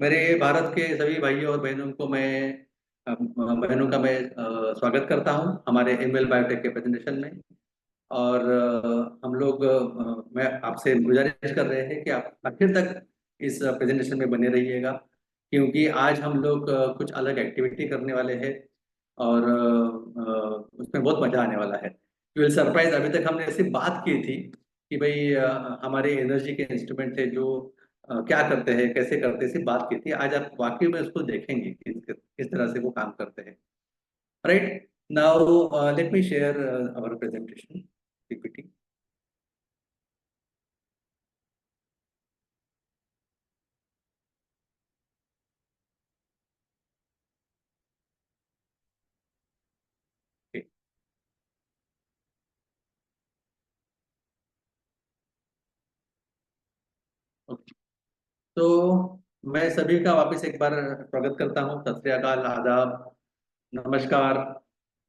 मेरे भारत के सभी भाइयों और बहनों को बहनों का मैं स्वागत करता हूं हमारे एमएल बायोटेक के प्रेजेंटेशन में। और हम लोग मैं आपसे गुजारिश कर रहे हैं कि आप आखिर तक इस प्रेजेंटेशन में बने रहिएगा, क्योंकि आज हम लोग कुछ अलग एक्टिविटी करने वाले हैं। और उसमें बहुत मजा आने वाला है। You will surprise. अभी तक हमने सिर्फ बात की थी कि भाई हमारे एनर्जी के इंस्ट्रूमेंट है जो क्या करते हैं, कैसे करते हैं, सिर्फ बात की थी। आज आप वाकई में उसको देखेंगे कि किस तरह से वो काम करते हैं। Right now let me share our presentation PPT. Okay, तो मैं सभी का वापस एक बार स्वागत करता हूँ। सत श्री अकाल, आदाब, नमस्कार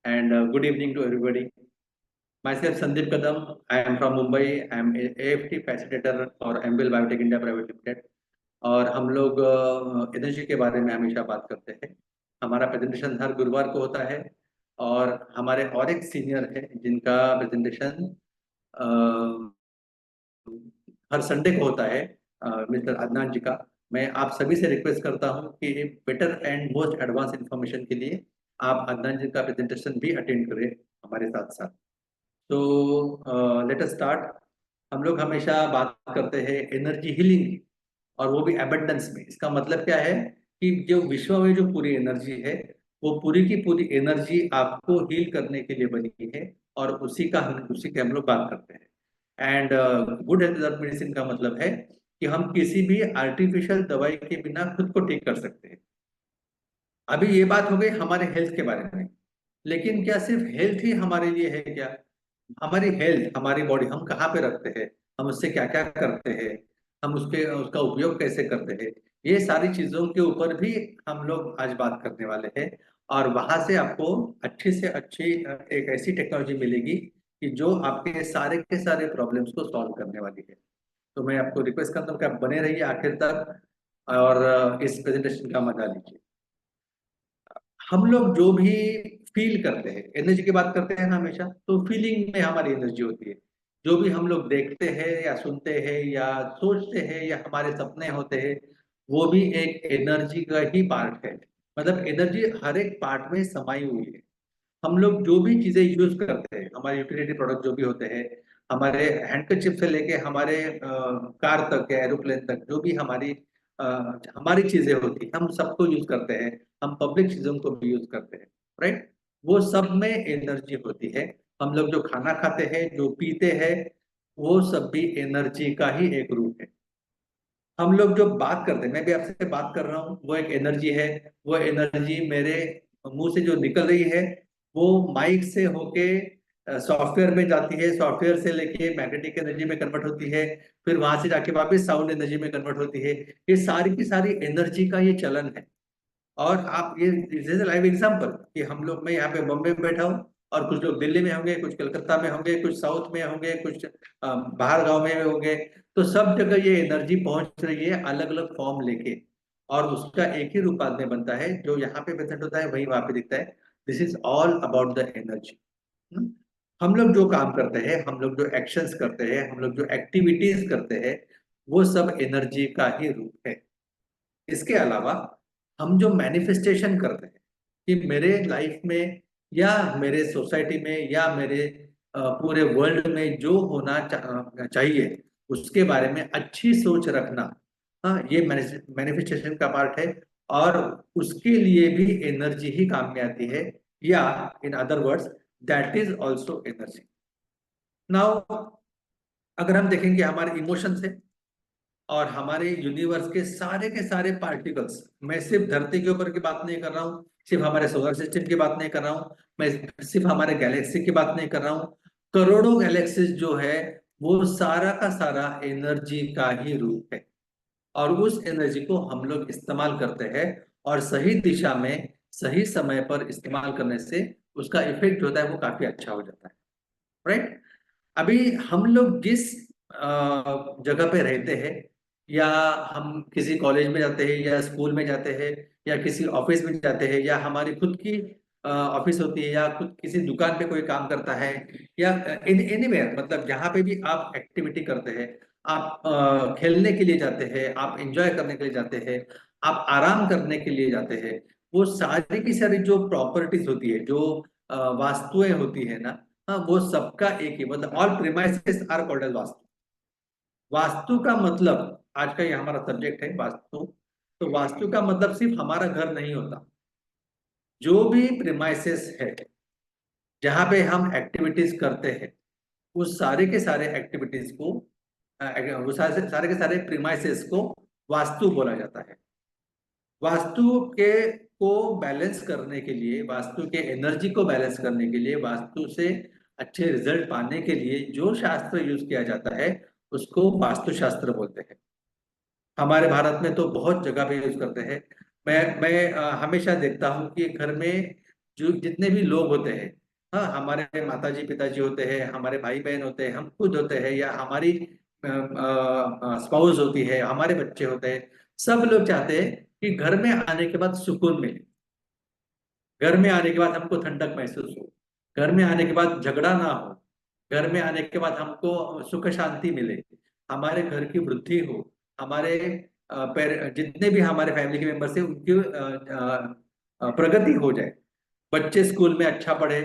and good evening to everybody. Myself Sandeep Kadam. I am from Mumbai. I am AFT facilitator और एम्बिल बायोटेक इंडिया प्राइवेट लिमिटेड। और हम लोग एनर्जी के बारे में हमेशा बात करते हैं। हमारा प्रेजेंटेशन हर गुरुवार को होता है। और हमारे और एक सीनियर है जिनका प्रेजेंटेशन हर संडे को होता है, मिस्टर अदनान जी का। मैं आप सभी से रिक्वेस्ट करता हूं कि better and most advance information के लिए आप अदनान जी का प्रेजेंटेशन भी अटेंड करें हमारे साथ साथ। तो लेट अस स्टार्ट। हम लोग हमेशा बात करते हैं एनर्जी हीलिंग की, और वो भी एबंडेंस में। इसका मतलब क्या है कि जो विश्व में जो पूरी एनर्जी है, वो पूरी की पूरी एनर्जी आपको हील करने के लिए बनी है। और उसी के हम लोग बात करते हैं। And good health without medicine का मतलब है कि हम किसी भी आर्टिफिशियल दवाई के बिना खुद को ठीक कर सकते हैं। अभी ये बात हो गई हमारे हेल्थ के बारे में। लेकिन क्या सिर्फ हेल्थ ही हमारे लिए है क्या? हमारी हेल्थ, हमारी बॉडी हम कहाँ पे रखते हैं, हम उससे क्या क्या करते हैं, हम उसका उपयोग कैसे करते हैं, ये सारी चीजों के ऊपर भी हम लोग आज बात करने वाले हैं। और वहां से आपको अच्छी से अच्छी एक ऐसी टेक्नोलॉजी मिलेगी कि जो आपके सारे के सारे प्रॉब्लम्स को सॉल्व करने वाली है। तो मैं आपको रिक्वेस्ट करता हूँ कि आप बने रहिए आखिर तक और इस प्रेजेंटेशन का मजा लीजिए। हम लोग जो भी फील करते हैं, एनर्जी की बात करते हैं ना हमेशा, तो फीलिंग में हमारी एनर्जी होती है। जो भी हम लोग देखते हैं या सुनते हैं या सोचते हैं या हमारे सपने होते हैं, वो भी एक एनर्जी का ही पार्ट है। मतलब एनर्जी हर एक पार्ट में समाई हुई है। हम लोग जो भी चीजें यूज करते हैं, हमारे यूटिलिटी प्रोडक्ट जो भी होते हैं, हमारे हैंडकरचिप से लेके हमारे कार तक या एरोप्लेन तक, जो भी अ, हमारी चीजें होती हैं, हम सबको यूज करते हैं। हम पब्लिक चीजों को भी यूज करते हैं। राइट? वो सब में एनर्जी होती है। हम लोग जो खाना खाते हैं, जो पीते हैं, वो सब भी एनर्जी का ही एक रूप है। हम लोग जो बात करते हैं, मैं भी आपसे बात कर रहा हूँ, वो एक एनर्जी है। वो एनर्जी मेरे मुंह से जो निकल रही है, वो माइक से होके सॉफ्टवेयर में जाती है, सॉफ्टवेयर से लेके मैग्नेटिक एनर्जी में कन्वर्ट होती है, फिर वहां से जाके वापस साउंड एनर्जी में कन्वर्ट होती है। ये सारी की सारी एनर्जी का ये चलन है। और आप ये दिस इज लाइव एग्जांपल कि हम लोग, मैं यहाँ पे बॉम्बे में बैठा हूँ, और कुछ लोग दिल्ली में होंगे, कुछ कलकत्ता में होंगे, कुछ साउथ में होंगे, कुछ बाहर गांव में होंगे। तो सब जगह ये एनर्जी पहुंच रही है अलग अलग फॉर्म लेके। और उसका एक ही रूप बाद में बनता है, जो यहाँ पे प्रेजेंट होता है वही वहां पे दिखता है। This is all about the energy. हम लोग जो काम करते हैं, हम लोग जो एक्शंस करते हैं, हम लोग जो एक्टिविटीज करते हैं, वो सब एनर्जी का ही रूप है। इसके अलावा हम जो मैनिफेस्टेशन करते हैं कि मेरे लाइफ में या मेरे सोसाइटी में या मेरे पूरे वर्ल्ड में जो होना चाहिए, उसके बारे में अच्छी सोच रखना, हाँ, ये मैनिफेस्टेशन का पार्ट है। और उसके लिए भी एनर्जी ही काम में आती है, या in other words, that is also energy. Now अगर हम देखेंगे हमारे इमोशंस है और हमारे यूनिवर्स के सारे पार्टिकल्स, मैं सिर्फ धरती के ऊपर की बात नहीं कर रहा हूँ, सिर्फ हमारे सोलर सिस्टम की बात नहीं कर रहा हूँ, मैं सिर्फ हमारे गैलेक्सी की बात नहीं कर रहा हूँ। करोड़ों गैलेक्सीज जो है, वो सारा का सारा एनर्जी का ही रूप है। और उस एनर्जी को हम लोग इस्तेमाल करते हैं, और सही दिशा में सही समय पर इस्तेमाल करने से उसका इफेक्ट जो होता है वो काफी अच्छा हो जाता है। राइट? अभी हम लोग जिस जगह पे रहते हैं, या हम किसी कॉलेज में जाते हैं या स्कूल में जाते हैं या किसी ऑफिस में जाते हैं या हमारी खुद की ऑफिस होती है या खुद किसी दुकान पे कोई काम करता है या इन एनीवेयर, मतलब जहाँ पे भी आप एक्टिविटी करते हैं, आप खेलने के लिए जाते हैं, आप एंजॉय करने के लिए जाते हैं, आप आराम करने के लिए जाते हैं, वो सारी की सारी जो प्रॉपर्टीज होती है, जो वास्तुएं होती है ना, हाँ, वो सबका एक ही मतलब all premises are called as vastu. Vastu का मतलब, आज का ये हमारा सब्जेक्ट है वास्तु, तो वास्तु का मतलब सिर्फ हमारा घर नहीं होता। जो भी प्रीमाइसेस है जहाँ पे हम एक्टिविटीज करते हैं, उस सारे के सारे एक्टिविटीज को वो सारे के सारे प्रीमाइसेस को वास्तु बोला जाता है। वास्तु के को बैलेंस करने के लिए, वास्तु के एनर्जी को बैलेंस करने के लिए, वास्तु से अच्छे रिजल्ट पाने के लिए जो शास्त्र यूज किया जाता है उसको वास्तुशास्त्र बोलते हैं। हमारे भारत में तो बहुत जगह पे यूज करते हैं। मैं हमेशा देखता हूँ कि घर में जो जितने भी लोग होते हैं, हाँ, हमारे माताजी पिताजी होते हैं, हमारे भाई बहन होते हैं, हम खुद होते हैं, या हमारी स्पाउस होती है, हमारे बच्चे होते हैं, सब लोग चाहते हैं कि घर में आने के बाद सुकून मिले, घर में आने के बाद हमको ठंडक महसूस हो, घर में आने के बाद झगड़ा ना हो, घर में आने के बाद हमको सुख शांति मिले, हमारे घर की वृद्धि हो, हमारे जितने भी हमारे फैमिली के मेंबर्स हैं उनकी प्रगति हो जाए, बच्चे स्कूल में अच्छा पढ़े,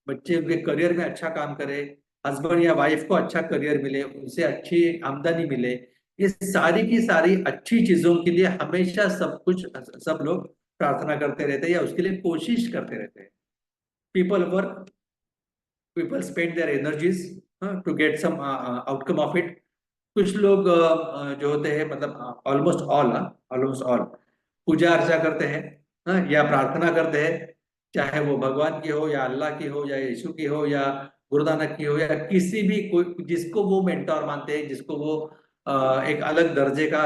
बच्चे उनके करियर में अच्छा काम करे, हस्बैंड या वाइफ को अच्छा करियर मिले, उनसे अच्छी आमदनी मिले, ये सारी की सारी अच्छी चीजों के लिए हमेशा सब लोग प्रार्थना करते रहते हैं या उसके लिए कोशिश करते रहते हैं। People work, people spend their energies to get some outcome of it. कुछ लोग जो होते हैं, मतलब ऑलमोस्ट ऑल पूजा अर्चा करते हैं, या प्रार्थना करते हैं, चाहे वो भगवान की हो या अल्लाह की हो या यीशु की हो या गुरु नानक की हो या किसी भी, कोई जिसको वो मेंटोर मानते हैं, जिसको वो एक अलग दर्जे का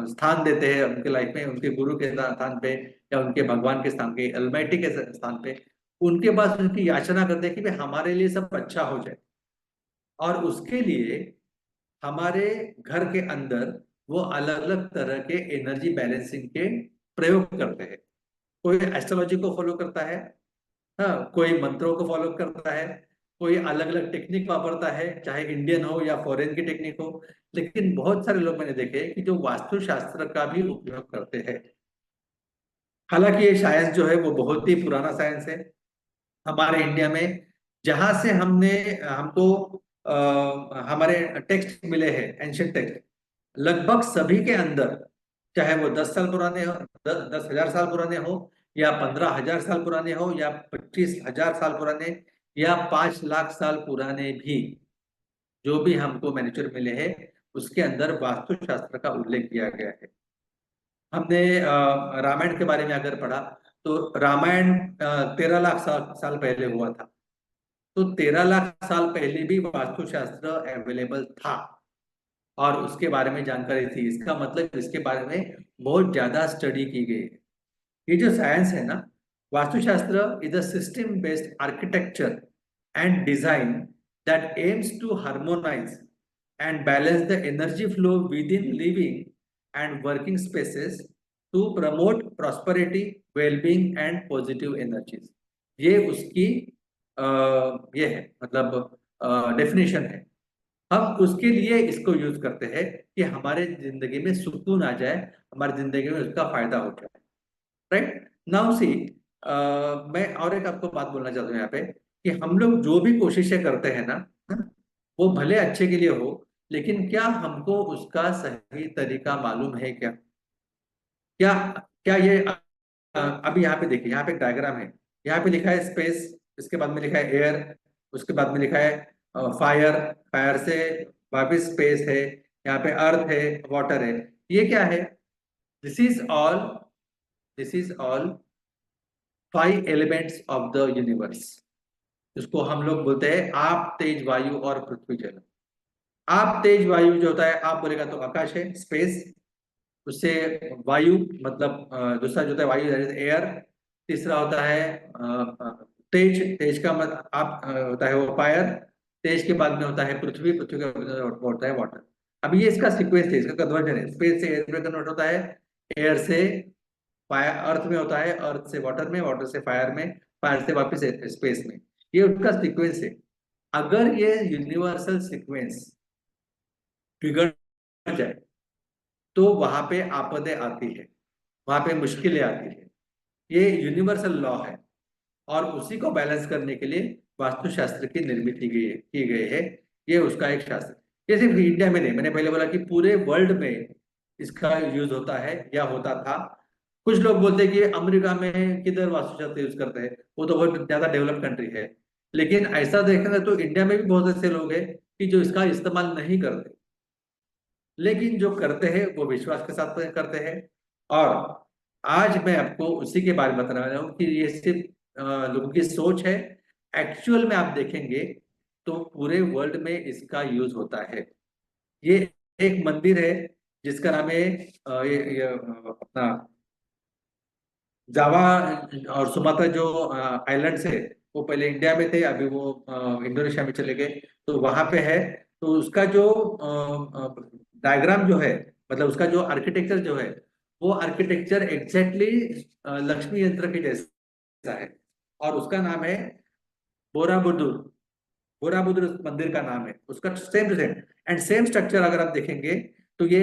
स्थान देते हैं उनके लाइफ में, उनके गुरु के स्थान पे या उनके भगवान के स्थान पे, अलमाइटी के स्थान पे, उनके पास उनकी याचना करते हैं कि भाई हमारे लिए सब अच्छा हो जाए। और उसके लिए हमारे घर के अंदर वो अलग अलग तरह के एनर्जी बैलेंसिंग के प्रयोग करते हैं। कोई एस्ट्रोलॉजी को फॉलो करता है, हाँ, कोई मंत्रों को फॉलो करता है, कोई अलग अलग टेक्निक वापरता है, चाहे इंडियन हो या फॉरेन की टेक्निक हो, लेकिन बहुत सारे लोग मैंने देखे कि जो वास्तुशास्त्र का भी उपयोग करते हैं। हालांकि ये साइंस जो है वो बहुत ही पुराना साइंस है हमारे इंडिया में। जहां से हमको हमारे टेक्स्ट मिले हैं, एंशियंट टेक्स्ट, लगभग सभी के अंदर, चाहे वो 10 साल पुराने हो, 10,000 साल पुराने हो, या 15,000 साल पुराने हो, या 25,000 साल पुराने, या 5 लाख साल पुराने भी, जो भी हमको मैन्युअल मिले हैं उसके अंदर वास्तुशास्त्र का उल्लेख किया गया है। हमने रामायण के बारे में अगर पढ़ा, तो रामायण 13 लाख साल पहले हुआ था। तो 13 लाख साल पहले भी वास्तुशास्त्र अवेलेबल था और उसके बारे में जानकारी थी। इसका मतलब इसके बारे में बहुत ज्यादा स्टडी की गई है। ये जो साइंस है ना, Vastushastra is a system based architecture and design that aims to harmonise and balance the energy flow within living and working spaces to promote prosperity, well-being and positive energies। ये उसकी ये है, मतलब डेफिनेशन है। हम उसके लिए इसको यूज करते हैं कि हमारे जिंदगी में सुकून आ जाए, हमारी जिंदगी में उसका फायदा हो जाए। राइट नाउ सी, मैं और एक आपको बात बोलना चाहता हूँ यहाँ पे कि हम लोग जो भी कोशिशें करते हैं ना, वो भले अच्छे के लिए हो, लेकिन क्या हमको उसका सही तरीका मालूम है क्या? क्या क्या ये अभी यहाँ पे देखिए, यहाँ पे एक डायग्राम है, यहाँ पे लिखा है स्पेस, इसके बाद में लिखा है एयर, उसके बाद में लिखा है फायर, फायर से वापिस स्पेस है, यहाँ पे अर्थ है, वाटर है। ये क्या है? This is all this is all 5 elements of the universe. इसको हम लोग बोलते हैं आप, तेज, वायु और पृथ्वी, जल। आप, तेज, वायु जो होता है, आप बोलेगा तो आकाश है, स्पेस। उससे वायु मतलब दूसरा जो होता है वायु, एयर। तीसरा होता है तेज, तेज का मतलब आप होता है वो फायर। तेज के बाद में होता है पृथ्वी, पृथ्वी के बाद होता है वाटर। अभी ये इसका सीक्वेंस है, इसका कन्वर्जन है, स्पेस से एयर में कन्वर्ट होता है, एयर से फायर अर्थ में होता है, अर्थ से वाटर में, वाटर से फायर में, फायर से वापस स्पेस में। ये उसका सीक्वेंस है। अगर ये यूनिवर्सल सीक्वेंस बिगड़ जाए तो वहां पे आपदे आती है, वहां पे मुश्किलें आती है। ये यूनिवर्सल लॉ है और उसी को बैलेंस करने के लिए वास्तुशास्त्र की निर्मित की गई है। ये उसका एक शास्त्र। ये सिर्फ इंडिया में नहीं, मैंने पहले बोला कि पूरे वर्ल्ड में इसका यूज होता है या होता था। कुछ लोग बोलते हैं कि अमेरिका में किधर वास्तुशास्त्र यूज करते हैं, वो तो बहुत ज्यादा डेवलप कंट्री है। लेकिन ऐसा देखना तो इंडिया में भी बहुत ऐसे लोग हैं कि जो इसका इस्तेमाल नहीं करते, लेकिन जो करते हैं वो विश्वास के साथ करते हैं। और आज मैं आपको उसी के बारे में बता रहा हूँ कि ये सिर्फ लोगों की सोच है। एक्चुअल में आप देखेंगे तो पूरे वर्ल्ड में इसका यूज होता है। ये एक मंदिर है जिसका नाम है ये अपना जावा और सुमात्रा जो आइलैंड्स है, वो पहले इंडिया में थे, अभी वो इंडोनेशिया में चले गए। तो वहां पे है। तो उसका जो डायग्राम जो है, मतलब उसका जो आर्किटेक्चर जो है, वो आर्किटेक्चर एग्जैक्टली लक्ष्मी यंत्र के जैसा है। और उसका नाम है बोराबुदुर। बोराबुदुर उस मंदिर का नाम है, उसका same to same and same structure अगर आप देखेंगे तो ये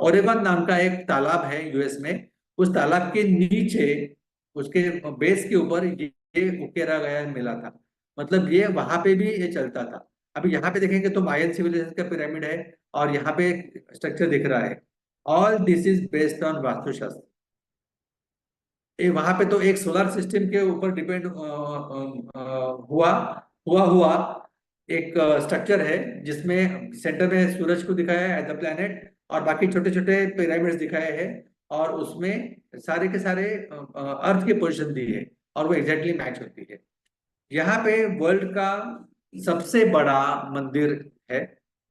ओरेगन नाम का एक तालाब है यूएस में। उस तालाब के नीचे उसके बेस के ऊपर ये उकेरा गया मिला था। मतलब ये वहां पे भी ये चलता था। अभी यहाँ पे देखेंगे तो मायन सिविलाइजेशन का पिरामिड है और यहाँ पे स्ट्रक्चर दिख रहा है। All this is based on Vastushastra. ये वहां पे तो एक सोलर सिस्टम के ऊपर डिपेंड हुआ हुआ हुआ एक स्ट्रक्चर है, जिसमें सेंटर में सूरज को दिखाया है एज अ प्लैनेट और बाकी छोटे छोटे पिरामिड्स दिखाए हैं। और उसमें सारे के सारे अर्थ की पोजीशन दी है और वो एग्जैक्टली मैच होती है। यहाँ पे वर्ल्ड का सबसे बड़ा मंदिर है,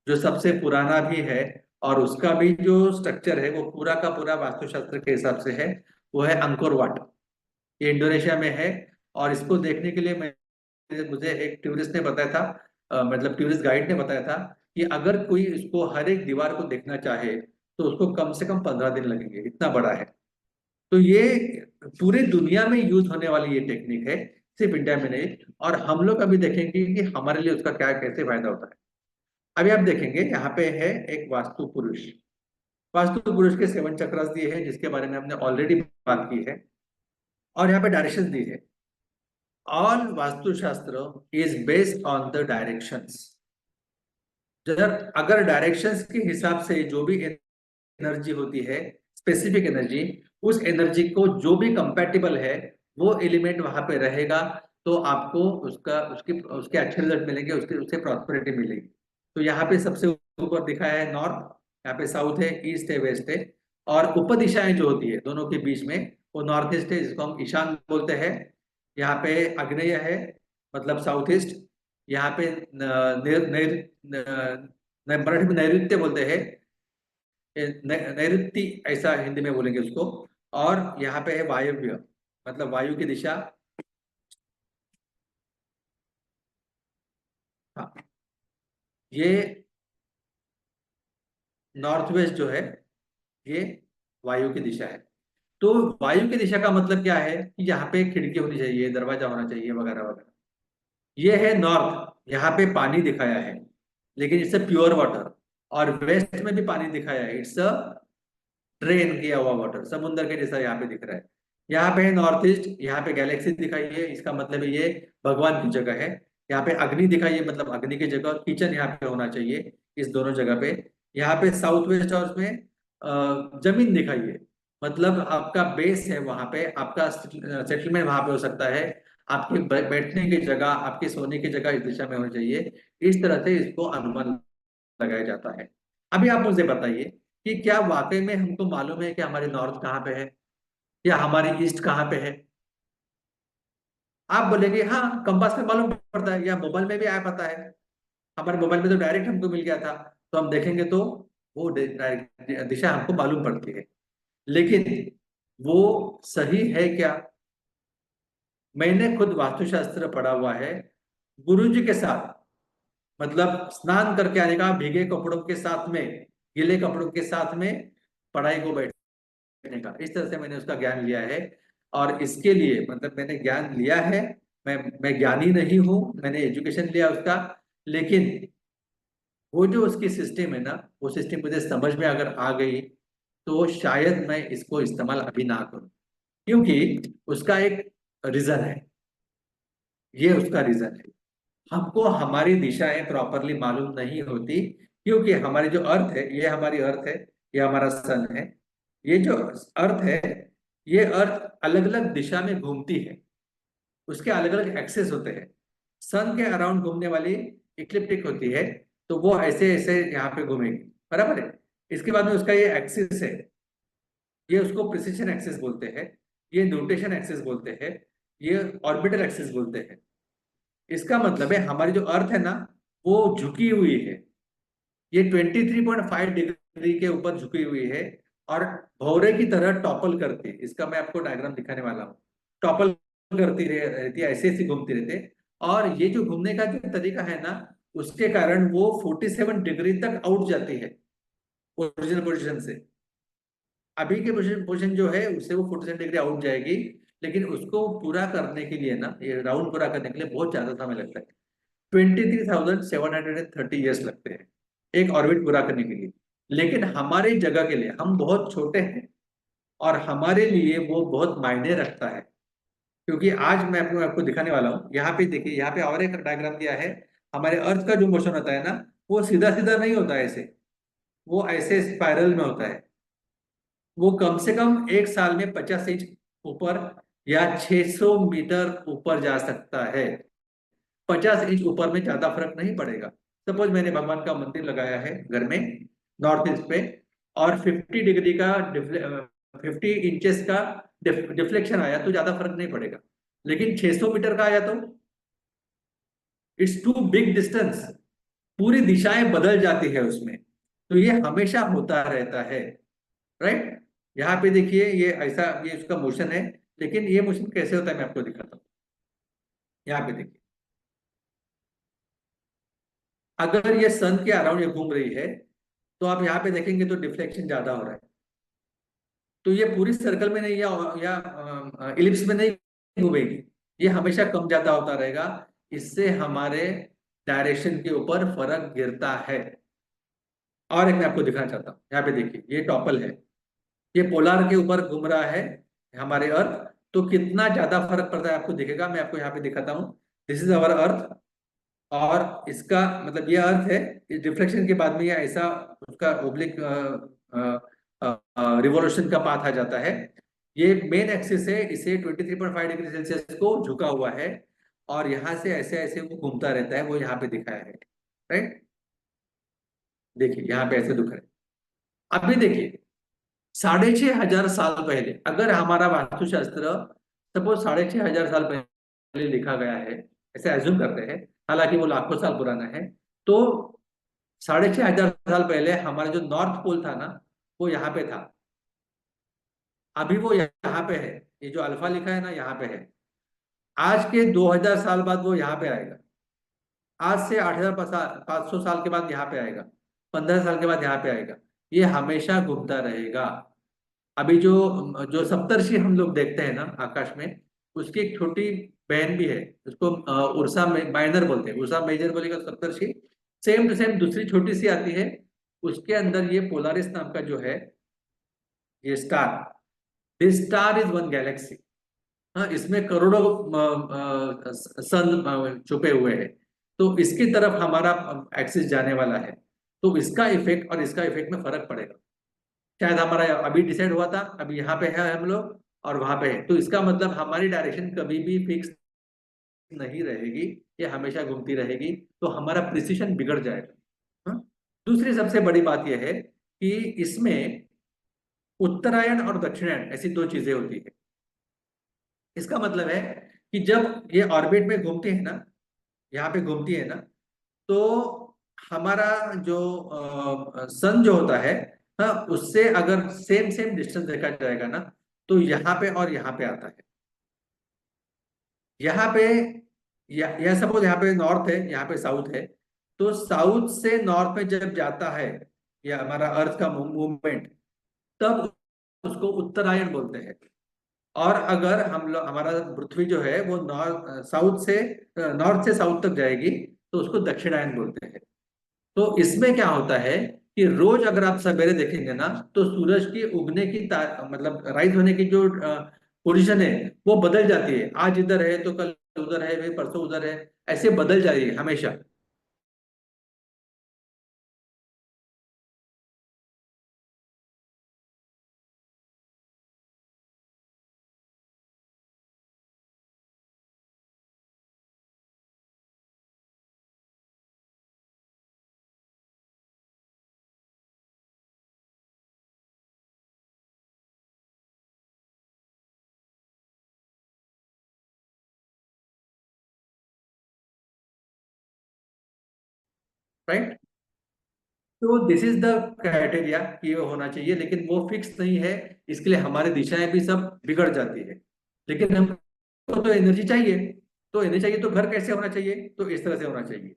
जो सबसे पुराना भी है, और उसका भी जो स्ट्रक्चर है वो पूरा का पूरा वास्तुशास्त्र के हिसाब से है। वो है अंकोर वाट। ये इंडोनेशिया में है। और इसको देखने के लिए मुझे एक टूरिस्ट ने बताया था, मतलब टूरिस्ट गाइड ने बताया था कि अगर कोई इसको हर एक दीवार को देखना चाहे तो उसको कम से कम 15 दिन लगेंगे, इतना बड़ा है। तो ये पूरी दुनिया में यूज होने वाली ये टेक्निक है, सिर्फ इंडिया में नहीं। और हम लोग अभी देखेंगे कि हमारे लिए उसका क्या कैसे फायदा होता है। अभी आप देखेंगे यहाँ पे है एक वास्तु पुरुष। वास्तु पुरुष के 7 चक्रास दिए हैं, जिसके बारे में हमने ऑलरेडी बात की है। और यहाँ पे डायरेक्शन दी है। All Vastushastra is based on the directions. अगर डायरेक्शंस के हिसाब से जो भी एनर्जी होती है, स्पेसिफिक एनर्जी, उस एनर्जी को जो भी कंपैटिबल है वो एलिमेंट वहां पे रहेगा। तो आपको उसका उसके उसके अच्छे रिजल्ट मिलेंगे, उसके उससे प्रॉस्पेरिटी मिलेगी। तो यहाँ पे सबसे ऊपर दिखाया है नॉर्थ, यहाँ पे साउथ है, ईस्ट है, वेस्ट है। और उपदिशाएं जो होती है दोनों के बीच में, वो नॉर्थ ईस्ट है, जिसको हम ईशान बोलते हैं। यहाँ पे आग्नेय है, मतलब साउथ ईस्ट। यहाँ पे मराठी में नैऋत्य बोलते हैं, नैऋत्य ऐसा हिंदी में बोलेंगे उसको। और यहाँ पे है वायव्य, मतलब वायु की दिशा। हाँ, ये नॉर्थ वेस्ट जो है, ये वायु की दिशा है। तो वायु की दिशा का मतलब क्या है कि यहाँ पे खिड़की होनी चाहिए, दरवाजा होना चाहिए, वगैरह वगैरह। ये है नॉर्थ, यहाँ पे पानी दिखाया है, लेकिन इट्स प्योर वाटर। और वेस्ट में भी पानी दिखाया है, इट्स ड्रेन किया हुआ वाटर, समुद्र के जैसा यहाँ पे दिख रहा है। यहाँ पे है नॉर्थ ईस्ट, यहाँ पे गैलेक्सी दिखाई है, इसका मतलब है ये भगवान की जगह है। यहाँ पे अग्नि दिखाई है, मतलब अग्नि की जगह, और किचन यहाँ पे होना चाहिए इस दोनों जगह पे। यहाँ पे साउथ वेस्ट और उसमें जमीन दिखाई है, मतलब आपका बेस है वहां पे, आपका सेटलमेंट वहां पे हो सकता है। आपके बैठने की जगह, आपके सोने की जगह इस दिशा में होनी चाहिए। इस तरह से इसको अनुमान लगाया जाता है। अभी आप मुझे बताइए कि क्या वाकई में हमको मालूम है कि हमारी नॉर्थ कहाँ पे है या हमारी ईस्ट कहाँ पे है? आप बोलेंगे हाँ, कंपास में मालूम पड़ता है या मोबाइल में भी आया पता है। हमारे मोबाइल में तो डायरेक्ट हमको मिल गया था। तो हम देखेंगे तो वो दिशा हमको मालूम पड़ती है। लेकिन वो सही है क्या? मैंने खुद वास्तुशास्त्र पढ़ा हुआ है गुरुजी के साथ। मतलब स्नान करके आने का, भीगे कपड़ों के साथ में, गीले कपड़ों के साथ में पढ़ाई को बैठने का, इस तरह से मैंने उसका ज्ञान लिया है। और इसके लिए मतलब मैंने ज्ञान लिया है, मैं ज्ञानी नहीं हूं, मैंने एजुकेशन लिया उसका, लेकिन वो जो उसकी सिस्टम है ना, वो सिस्टम मुझे समझ में अगर आ गई तो शायद मैं इसको इस्तेमाल अभी ना करूं, क्योंकि उसका एक रीजन है। ये उसका रीजन है। हमको हमारी दिशाएं प्रॉपरली मालूम नहीं होती, क्योंकि हमारी जो अर्थ है, ये हमारी अर्थ है, ये हमारा सन है। ये जो अर्थ है, ये अर्थ अलग अलग दिशा में घूमती है, उसके अलग अलग एक्सेस होते हैं। सन के अराउंड घूमने वाली इक्लिप्टिक होती है, तो वो ऐसे ऐसे यहाँ पे घूमेगी, बराबर है। इसके बाद में उसका ये एक्सिस है, ये उसको प्रिसिशन एक्सिस बोलते हैं, ये न्यूटेशन एक्सिस बोलते हैं, ये ऑर्बिटल एक्सिस बोलते हैं। इसका मतलब है हमारी जो अर्थ है ना, वो झुकी हुई है, ये 23.5 डिग्री के ऊपर झुकी हुई है, और भौरे की तरह टॉपल करती है। इसका मैं आपको डायग्राम दिखाने वाला हूँ। टॉपल करती रहती है, ऐसे ऐसे घूमती रहते हैं। और ये जो घूमने का जो तरीका है ना, उसके कारण वो 47 डिग्री तक आउट जाती है ओरिजिनल पोजिशन से। अभी के पोजिशन जो है उससे वो 47 डिग्री आउट जाएगी, लेकिन उसको पूरा करने के लिए ना, ये राउंड पूरा करने के लिए बहुत ज्यादा समय लगता है। 23,730 ईयर्स लगते हैं एक ऑर्बिट पूरा करने के लिए। लेकिन हमारे जगह के लिए हम बहुत छोटे हैं, और हमारे लिए वो बहुत मायने रखता है। क्योंकि आज मैं आपको दिखाने वाला हूँ। यहाँ पे देखिए, यहाँ पे और एक डायग्राम दिया है। हमारे अर्थ का जो मोशन होता है ना, वो सीधा सीधा नहीं होता है ऐसे, वो ऐसे स्पाइरल में होता है। वो कम से कम एक साल में 50 इंच ऊपर या 600 मीटर ऊपर जा सकता है। 50 इंच ऊपर में ज्यादा फर्क नहीं पड़ेगा। सपोज मैंने भगवान का मंदिर लगाया है घर में, नॉर्थ ईस्ट पे, और 50 डिग्री का 50 इंचेस का डिफ्लेक्शन आया तो ज्यादा फर्क नहीं पड़ेगा। लेकिन 600 मीटर का आया तो इट्स टू बिग डिस्टेंस, पूरी दिशाएं बदल जाती है उसमें। तो ये हमेशा होता रहता है, राइट। यहाँ पे देखिए, ये ऐसा, ये उसका मोशन है। लेकिन ये मोशन कैसे होता है मैं आपको दिखाता हूँ। यहाँ पे देखिए, अगर ये सन के अराउंड ये घूम रही है, तो आप यहाँ पे देखेंगे तो डिफ्लेक्शन ज्यादा हो रहा है। तो ये पूरी सर्कल में नहीं, या इलिप्स में नहीं घूमेगी, ये हमेशा कम ज्यादा होता रहेगा। इससे हमारे डायरेक्शन के ऊपर फर्क गिरता है। और एक मैं आपको दिखाना चाहता हूँ, यहाँ पे देखिए, ये टॉपल है, ये पोलार के ऊपर घूम रहा है हमारे अर्थ। तो कितना ज्यादा फर्क पड़ता है आपको दिखेगा, मैं आपको यहाँ पे दिखाता हूँ। दिस इज अवर अर्थ, और इसका मतलब ये अर्थ है। इस डिफ्लेक्शन के बाद में ये ऐसा उसका ओब्लिक रिवोल्यूशन का पाथ आ जाता है। ये मेन एक्सिस है, इसे 23.5 डिग्री सेल्सियस को झुका हुआ है, और यहाँ से ऐसे ऐसे वो घूमता रहता है, वो यहाँ पे दिखाया है, राइट। देखिए यहाँ पे ऐसे दिख रहा है। अभी देखिए, 6,500 साल पहले अगर हमारा वास्तुशास्त्र, सपोज 6,500 साल पहले लिखा गया है, ऐसे एज्यूम करते हैं, हालांकि वो लाखों साल पुराना है। तो 6,500 साल पहले हमारा जो नॉर्थ पोल था ना, वो यहाँ पे था। अभी वो यहाँ पे है, ये जो अल्फा लिखा है ना, यहाँ पे है। आज के 2,000 साल बाद वो यहाँ पे आएगा। आज से 8,500 साल के बाद यहाँ पे आएगा। 15 साल के बाद यहाँ पे आएगा। ये हमेशा घूमता रहेगा। अभी जो जो सप्तर्षि हम लोग देखते हैं ना आकाश में, उसकी एक छोटी बहन भी है, उसको उर्सा माइनर बोलते हैं, उर्सा मेजर बोलेगा सप्तर्षि। सेम टू सेम दूसरी छोटी सी आती है, उसके अंदर ये पोलारिस नाम का जो है, ये star, this star is one Galaxy. हाँ, इसमें करोड़ों सन छुपे हुए हैं। तो इसकी तरफ हमारा एक्सिस जाने वाला है। तो इसका इफेक्ट और इसका इफेक्ट में फर्क पड़ेगा। शायद हमारा अभी डिसाइड हुआ था, अभी यहाँ पे है हम लोग, और वहां पे है। तो इसका मतलब हमारी डायरेक्शन कभी भी फिक्स नहीं रहेगी, ये हमेशा घूमती रहेगी। तो हमारा प्रिसिशन बिगड़ जाएगा। हाँ? दूसरी सबसे बड़ी बात यह है कि इसमें उत्तरायण और दक्षिणायन ऐसी दो चीजें होती है। इसका मतलब है कि जब ये ऑर्बिट में घूमती है ना, यहाँ पे घूमती है ना, तो हमारा जो सन जो होता है, हाँ, उससे अगर सेम सेम डिस्टेंस देखा जाएगा ना, तो यहाँ पे और यहाँ पे आता है। यहाँ पे, यह सपोज यहाँ पे नॉर्थ है, यहाँ पे साउथ है। तो साउथ से नॉर्थ में जब जाता है या हमारा अर्थ का मूवमेंट, तब उसको उत्तरायण बोलते हैं। और अगर हम लोग, हमारा पृथ्वी जो है वो नॉर्थ से साउथ तक जाएगी, तो उसको दक्षिणायन बोलते हैं। तो इसमें क्या होता है कि रोज अगर आप सवेरे देखेंगे ना, तो सूरज की उगने की मतलब राइज होने की जो पोजीशन है वो बदल जाती है। आज इधर है तो कल उधर है, फिर परसों उधर है, ऐसे बदल जा रही है हमेशा। राइट। तो दिस इज द क्राइटेरिया कि ये होना चाहिए, लेकिन वो फिक्स नहीं है। इसके लिए हमारी दिशाएं भी सब बिगड़ जाती है। लेकिन हमको तो एनर्जी चाहिए। तो एनर्जी चाहिए तो घर कैसे होना चाहिए? तो इस तरह से होना चाहिए।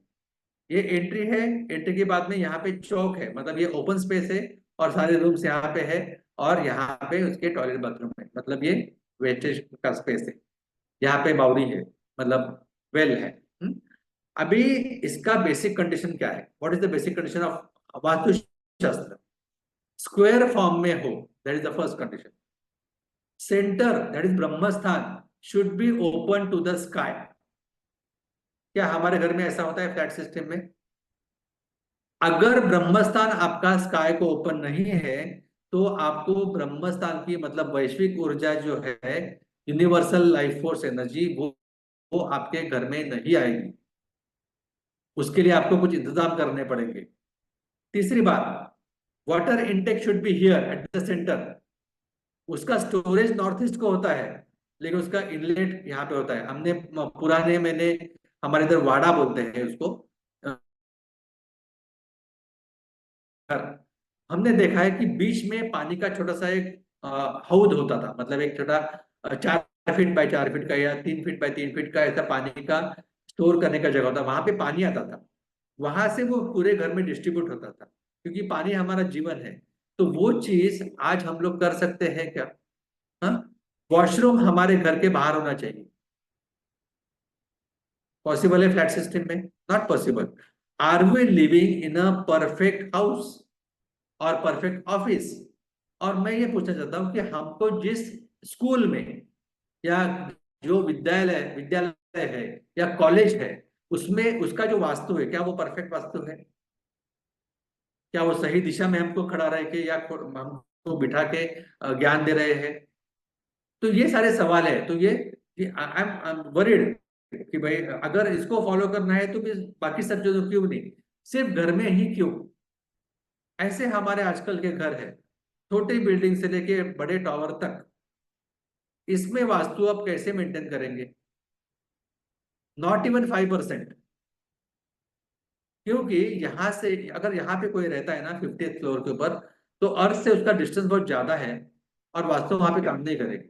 ये एंट्री है। एंट्री के बाद में यहाँ पे चौक है, मतलब ये ओपन स्पेस है, और सारे रूम्स यहाँ पे है। और यहाँ पे उसके टॉयलेट बाथरूम है, मतलब ये वेस्टेज का स्पेस है। यहाँ पे बाउरी है, मतलब वेल है। अभी इसका बेसिक कंडीशन क्या है? What is the basic condition of vastushastra? Square form में हो, that is the first condition. Centre, that is Brahma sthan, should be open to the sky. क्या हमारे घर में ऐसा होता है फ्लैट सिस्टम में? अगर ब्रह्मस्थान आपका स्काई को ओपन नहीं है, तो आपको ब्रह्मस्थान की मतलब वैश्विक ऊर्जा जो है, यूनिवर्सल लाइफ फोर्स एनर्जी, वो आपके घर में नहीं आएगी। उसके लिए आपको कुछ इंतजाम करने पड़ेंगे। तीसरी बात, water intake should be here at the centre. उसका स्टोरेज नॉर्थ ईस्ट को होता है, लेकिन उसका इनलेट यहाँ पे होता है। हमने पुराने मैंने हमारे इधर वाड़ा बोलते हैं उसको, घर। हमने देखा है कि बीच में पानी का छोटा सा एक हौद होता था, मतलब एक छोटा 4 फीट बाय 4 फीट का या 3 फीट बाय 3 फीट का ऐसा पानी का स्टोर करने का जगह होता, वहां पे पानी आता था। वहां से वो पूरे घर में डिस्ट्रीब्यूट होता था, क्योंकि पानी हमारा जीवन है। तो वो चीज आज हम लोग कर सकते हैं क्या? हाँ। वॉशरूम हमारे घर के बाहर होना चाहिए। पॉसिबल है फ्लैट सिस्टम में? Not possible. Are we living in a perfect house और परफेक्ट ऑफिस? और मैं ये पूछना चाहता हूँ कि हमको जिस स्कूल में या जो विद्यालय विद्यालय है या कॉलेज है, उसमें उसका जो वास्तु है, क्या वो परफेक्ट वास्तु है? क्या वो सही दिशा में हमको खड़ा रह के या हमको बिठा के ज्ञान दे रहे हैं? तो ये सारे सवाल है। तो ये आई एम वरीड कि भाई अगर इसको फॉलो करना है तो फिर बाकी सब जगह क्यों नहीं, सिर्फ घर में ही क्यों? ऐसे हमारे आजकल के घर है, छोटी बिल्डिंग से लेके बड़े टावर तक। इसमें वास्तु आप कैसे मेंटेन करेंगे? Not even 5%। क्योंकि यहाँ से अगर यहाँ पे कोई रहता है ना 50th फ्लोर के ऊपर, तो अर्थ से उसका डिस्टेंस बहुत ज्यादा है, और वास्तु वहां पे काम नहीं करेगी।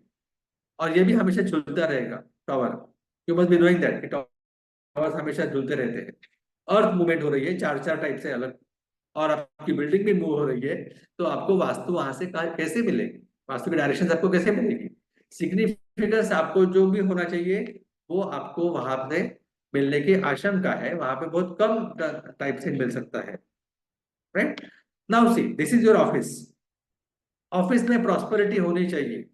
और ये भी हमेशा झूलता रहेगा tower. You must be knowing that कि टावर्स हमेशा झूलते रहते हैं। अर्थ मूवमेंट हो रही है चार चार टाइप से अलग, और आपकी बिल्डिंग भी मूव हो रही है। तो आपको वास्तु वहां से कैसे मिलेगी? वास्तु की डायरेक्शन आपको कैसे मिलेगी? सिग्निफिकेंस आपको जो भी होना चाहिए, वो आपको वहां पे मिलने की आशंका है, वहां पे बहुत कम टाइप से मिल सकता है। Right. Now see, this is your office. Office में प्रॉस्पेरिटी होनी चाहिए।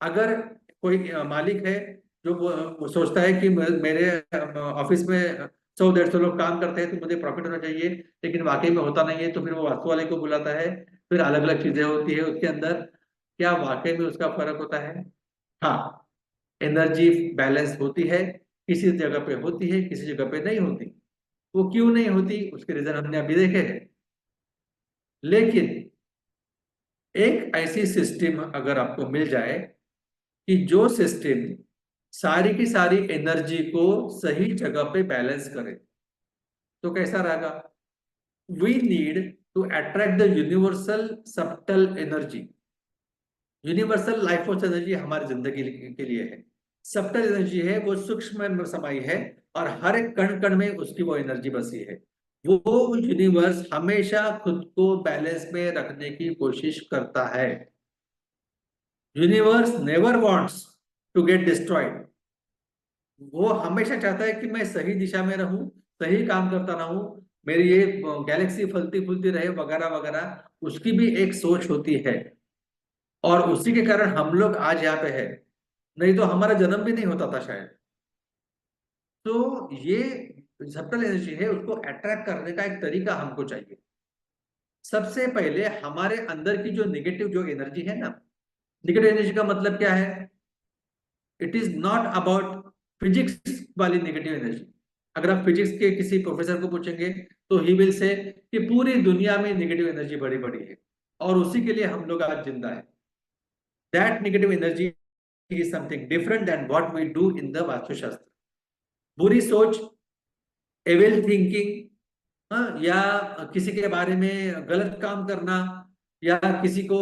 अगर कोई मालिक है जो वो सोचता है कि मेरे ऑफिस में 100-150 लोग काम करते हैं तो मुझे प्रॉफिट होना चाहिए, लेकिन वाकई में होता नहीं है, तो फिर वो वास्तु वाले को बुलाता है। फिर अलग अलग चीजें होती है उसके अंदर। क्या वाकई में उसका फर्क होता है? हाँ। एनर्जी बैलेंस होती है, किसी जगह पे होती है, किसी जगह पे नहीं होती। वो क्यों नहीं होती, उसके रीजन हमने अभी देखे हैं। लेकिन एक ऐसी सिस्टम अगर आपको मिल जाए कि जो सिस्टम सारी की सारी एनर्जी को सही जगह पे बैलेंस करे, तो कैसा रहेगा? We need to attract the universal subtle energy. Universal life force energy हमारी जिंदगी के लिए है। सबटल एनर्जी है, वो सूक्ष्म में समाई है, और हर एक कण कण में उसकी वो एनर्जी बसी है। वो यूनिवर्स हमेशा खुद को बैलेंस में रखने की कोशिश करता है। Universe never wants to get destroyed. वो हमेशा चाहता है कि मैं सही दिशा में रहूं, सही काम करता रहूं, मेरी ये गैलेक्सी फलती फूलती रहे वगैरह वगैरह। उसकी भी एक सोच होती है, और उसी के कारण हम लोग आज यहाँ पे है। नहीं तो हमारा जन्म भी नहीं होता था शायद। तो ये सबटल एनर्जी है, उसको अट्रैक्ट करने का एक तरीका हमको चाहिए। सबसे पहले हमारे अंदर की जो निगेटिव जो एनर्जी है ना, निगेटिव एनर्जी का मतलब क्या है? It is not about physics वाली निगेटिव एनर्जी। अगर आप फिजिक्स के किसी प्रोफेसर को पूछेंगे तो ही विल से कि पूरी दुनिया में नेगेटिव एनर्जी बड़ी बड़ी है, और उसी के लिए हम लोग आज जिंदा है। That negative energy is something different than what we do in the Vastushastra. बुरी सोच, एविल थिंकिंग, या किसी के बारे में गलत काम करना, या किसी को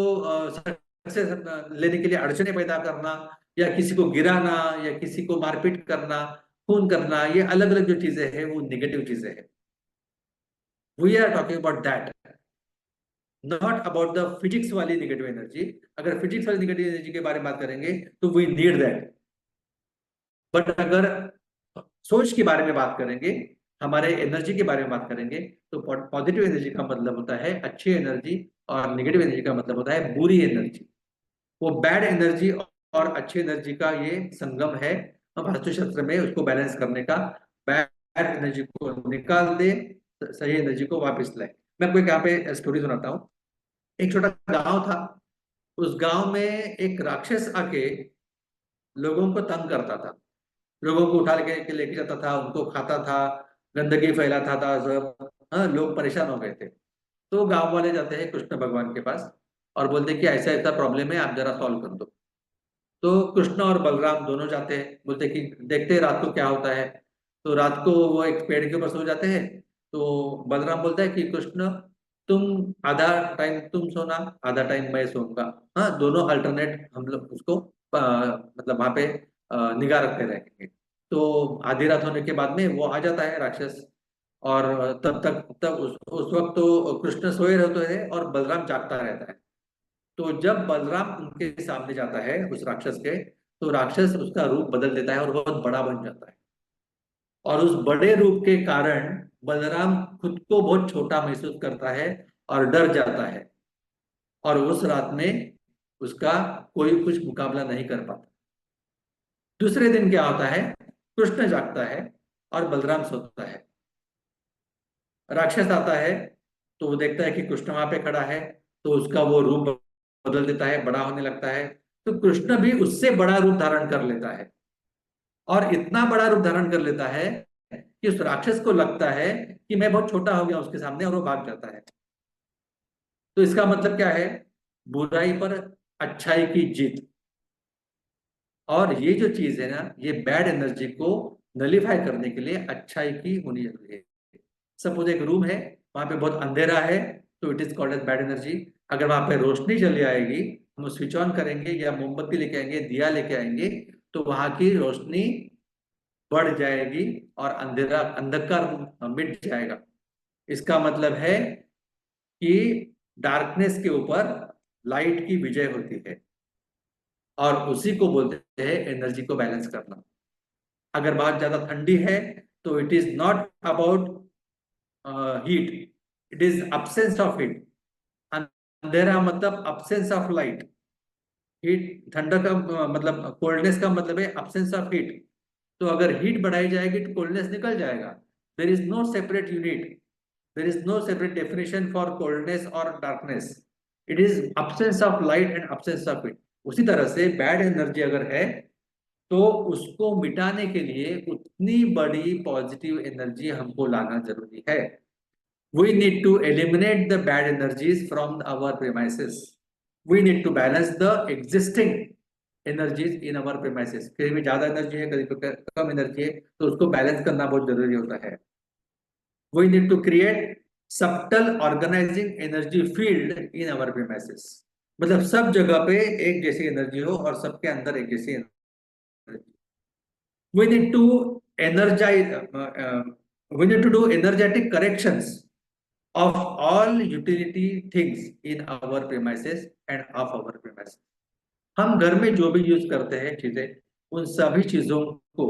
सक्सेस लेने के लिए अड़चने पैदा करना, या किसी को गिराना, या किसी को मारपीट करना, खून करना, ये अलग अलग जो चीजें हैं वो निगेटिव चीजें हैं। We are talking about that, not about the physics वाली निगेटिव एनर्जी। अगर फिजिक्स वाली निगेटिव एनर्जी के बारे में बात करेंगे तो वी नीड दैट। बट अगर सोच के बारे में बात करेंगे, हमारे एनर्जी के बारे में बात करेंगे, तो पॉजिटिव एनर्जी का मतलब होता है अच्छी एनर्जी, और नेगेटिव एनर्जी का मतलब होता है बुरी एनर्जी। वो बैड एनर्जी और अच्छी एनर्जी का ये संगम है। हम वास्तुशास्त्र में उसको बैलेंस करने का, बैड एनर्जी को निकाल दे, सही एनर्जी को वापस लाए। मैं आपको यहाँ पे स्टोरी सुनाता हूँ। एक छोटा गांव था। उस गांव में एक राक्षस आके लोगों को तंग करता था, लोगों को उठा के लेके जाता था, उनको खाता था, गंदगी फैलाता था सब। हाँ, लोग परेशान हो गए थे। तो गांव वाले जाते हैं कृष्ण भगवान के पास और बोलते हैं कि ऐसा ऐसा प्रॉब्लम है, आप जरा सॉल्व कर दो। तो कृष्ण और बलराम दोनों जाते हैं, बोलते हैं कि देखते हैं रात को क्या होता है। तो रात को वो एक पेड़ के ऊपर सो जाते हैं। तो बलराम बोलता है कि कृष्ण, तुम आधा टाइम तुम सोना, आधा टाइम मैं सोऊंगा। हाँ, दोनों अल्टरनेट हम लोग उसको मतलब वहां पे निगाह रखते रहेंगे। तो आधी रात होने के बाद में वो आ जाता है राक्षस। और तब उस वक्त तो कृष्ण सोए रहते हैं और बलराम जागता रहता है। तो जब बलराम उनके सामने जाता है उस राक्षस के, तो राक्षस उसका रूप बदल देता है और बहुत बड़ा बन जाता है। और उस बड़े रूप के कारण बलराम खुद को बहुत छोटा महसूस करता है और डर जाता है। और उस रात में उसका कोई कुछ मुकाबला नहीं कर पाता। दूसरे दिन क्या होता है? कृष्ण जागता है और बलराम सोता है। राक्षस आता है, तो वो देखता है कि कृष्ण वहां पे खड़ा है, तो उसका वो रूप बदल देता है, बड़ा होने लगता है। तो कृष्ण भी उससे बड़ा रूप धारण कर लेता है, और इतना बड़ा रूप धारण कर लेता है कि उस राक्षस को लगता है कि मैं बहुत छोटा हो गया उसके सामने, और वो भाग जाता है। तो इसका मतलब क्या है? बुराई पर अच्छाई की जीत। और ये जो चीज है ना, ये बैड एनर्जी को नलीफाई करने के लिए अच्छाई की होनी जरूरी है। सपोज एक रूम है, वहां पे बहुत अंधेरा है, तो it is called as bad energy. अगर वहां पे रोशनी चली आएगी, हम स्विच ऑन करेंगे या मोमबत्ती लेके आएंगे, दिया लेके आएंगे, तो वहां की रोशनी बढ़ जाएगी और अंधेरा अंधकार मिट जाएगा। इसका मतलब है कि डार्कनेस के ऊपर लाइट की विजय होती है, और उसी को बोलते हैं एनर्जी को बैलेंस करना। अगर बहुत ज्यादा ठंडी है, तो it is not about heat, it is absence of heat. अंधेरा मतलब absence ऑफ लाइट। हीट, ठंडा का मतलब कोल्डनेस का मतलब है absence ऑफ हीट। तो अगर हीट बढ़ाई जाएगी तो कोल्डनेस निकल जाएगा। There is no separate unit, there is no separate definition for coldness और darkness. It is absence of light and absence of heat. उसी तरह से बैड एनर्जी अगर है, तो उसको मिटाने के लिए उतनी बड़ी पॉजिटिव एनर्जी हमको लाना जरूरी है। We need to eliminate the bad energies from our premises. We need to balance the existing energies in our premises. कहीं भी ज्यादा एनर्जी है, कहीं पे कम एनर्जी है, तो उसको बैलेंस करना बहुत जरूरी होता है। We need to create subtle organizing energy field in our premises. मतलब सब जगह पे एक जैसी एनर्जी हो और सबके अंदर एक जैसी energy. We need to energize. We need to do energetic corrections of all utility things in our premises and of our premises. हम घर में जो भी यूज करते हैं चीजें, उन सभी चीजों को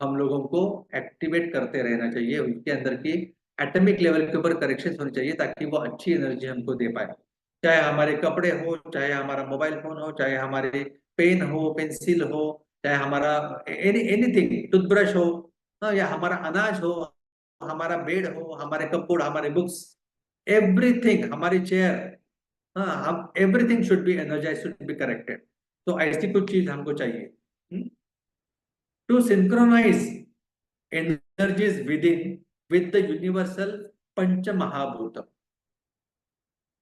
हम लोगों को एक्टिवेट करते रहना चाहिए, उनके अंदर की एटॉमिक लेवल के ऊपर करेक्शन होनी चाहिए ताकि वो अच्छी एनर्जी हमको दे पाए। चाहे हमारे कपड़े हो, चाहे हमारा मोबाइल फोन हो, चाहे हमारे पेन हो, पेंसिल हो, चाहे हमारा एनीथिंग टूथब्रश हो, हाँ, या हमारा अनाज हो, हमारा बेड हो, हमारे कपड़े, हमारे बुक्स, एवरीथिंग, हमारी चेयर, हाँ, हम everything should be energise, should be corrected. तो ऐसी कुछ चीज हमको चाहिए to synchronise energies within with the universal panch mahabhut,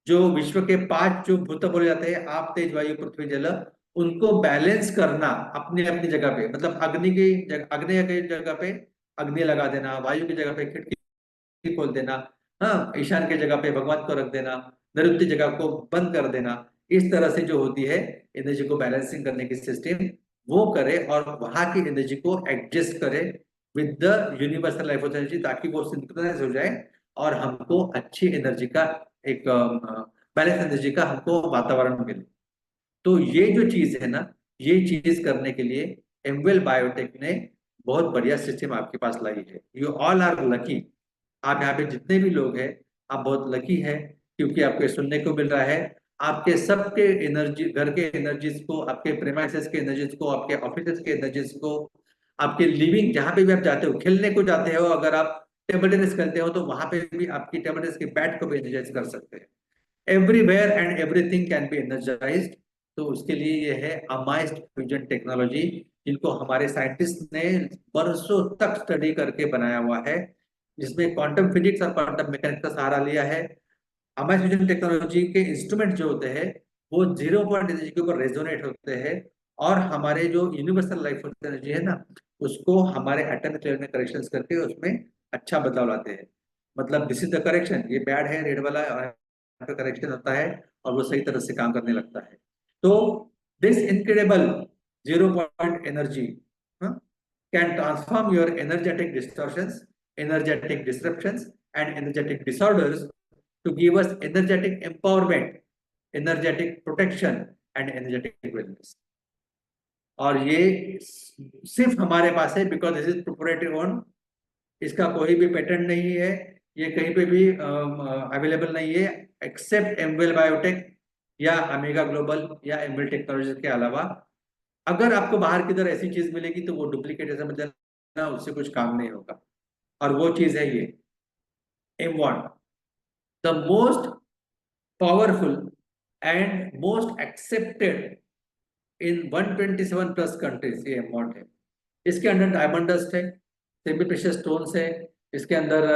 जो विश्व के पांच जो भूत बोले जाते हैं, आप, तेज, वायु, पृथ्वी, जल, उनको बैलेंस करना अपनी अपनी जगह पे। मतलब अग्नि की जगह, अग्नि की जगह पे अग्नि लगा देना, वायु की जगह पे खिड़की खोल देना, हाँ, ईशान की जगह पे भगवान को रख देना, नैऋत्य जगह को बंद कर देना। इस तरह से जो होती है एनर्जी को बैलेंसिंग करने की सिस्टम, वो करे और वहां की एनर्जी को एडजस्ट करे with the universal life of energy, ताकि वो सिंक्रोनाइज हो जाए और हमको अच्छी एनर्जी का एक बैलेंस एनर्जी का हमको वातावरण मिले। तो ये जो चीज है ना, ये चीज करने के लिए एमवेल बायोटेक ने बहुत बढ़िया सिस्टम आपके पास लाई है। यू ऑल आर लकी, आप यहाँ पे जितने भी लोग हैं, आप बहुत लकी हैं, क्योंकि आपको ये सुनने को मिल रहा है। आपके सबके एनर्जी, घर के एनर्जीज को, आपके प्रेमाइसेस के एनर्जीज को, आपके ऑफिस के एनर्जीज को, आपके लिविंग जहां पे भी आप जाते हो, खेलने को जाते हो, अगर आप टेबल टेनिस खेलते हो तो वहां पे भी आपकी टेबल टेनिस के बैट को भी एनर्जाइज कर सकते हैं। Everywhere and everything can be energised. तो उसके लिए ये है अमाइस्ट फ्यूजन टेक्नोलॉजी, जिनको हमारे साइंटिस्ट ने बरसों तक स्टडी करके बनाया हुआ है, जिसमें क्वांटम फिजिक्स और क्वांटम मैकेनिक्स का सहारा लिया है। अमाइस्ट फ्यूजन टेक्नोलॉजी के इंस्ट्रूमेंट जो होते हैं, वो जीरो पॉइंट एनर्जी के ऊपर रेजोनेट होते हैं, और हमारे जो यूनिवर्सल लाइफ एनर्जी है ना, उसको हमारे एटॉमिक लेवल में करेक्शन करके उसमें अच्छा बदलाव लाते हैं। मतलब दिस इज द करेक्शन, ये बैड है, रेड वाला, और करेक्शन होता है और वो सही तरह से काम करने लगता है। तो this incredible zero point energy can transform your energetic distortions, energetic disruptions, and energetic disorders to give us energetic empowerment, energetic protection, and energetic wellness. और ये सिर्फ हमारे पास है because this is proprietary own, इसका कोई भी पेटेंट नहीं है, ये कहीं पे भी अवेलेबल नहीं है एक्सेप्ट एमवेल बायोटेक या अमेगा ग्लोबल या एमवेल टेक्नोलॉजी के अलावा। अगर आपको बाहर किधर ऐसी चीज मिलेगी तो वो डुप्लीकेट है, समझ लेना, उससे कुछ काम नहीं होगा। और वो चीज है ये M1, the most powerful and most accepted in 127 plus countries, ये M1 है। इसके अंदर डायमंड डस्ट है, सेमी प्रेशियस स्टोन्स है, इसके अंदर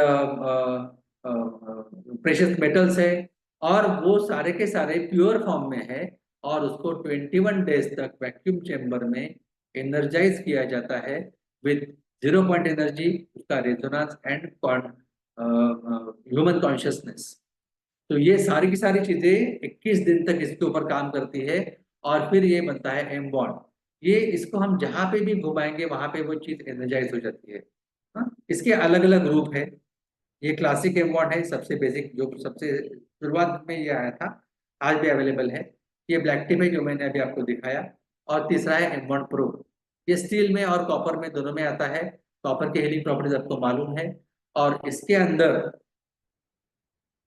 प्रेशियस मेटल्स है, और वो सारे के सारे प्योर फॉर्म में है। और उसको 21 डेज तक वैक्यूम चेम्बर में एनर्जाइज किया जाता है विद जीरो पॉइंट एनर्जी, उसका रेजोनेंस एंड ह्यूमन कॉन्शियसनेस। तो ये सारी की सारी चीजें 21 दिन तक इसके ऊपर काम करती है, और फिर ये बनता है एम बॉन्ड। ये इसको हम जहां पे भी घुमाएंगे वहां पे वो चीज एनर्जाइज हो जाती है। हाँ? इसके अलग अलग रूप है। ये क्लासिक एम बॉन्ड है, सबसे बेसिक, जो सबसे शुरुआत में ये आया था, आज भी अवेलेबल है। ये ब्लैक टिप है जो मैंने अभी आपको दिखाया। और तीसरा है एम बॉन्ड प्रो, ये स्टील में और कॉपर में दोनों में आता है। कॉपर के हीलिंग प्रॉपर्टीज आपको मालूम है, और इसके अंदर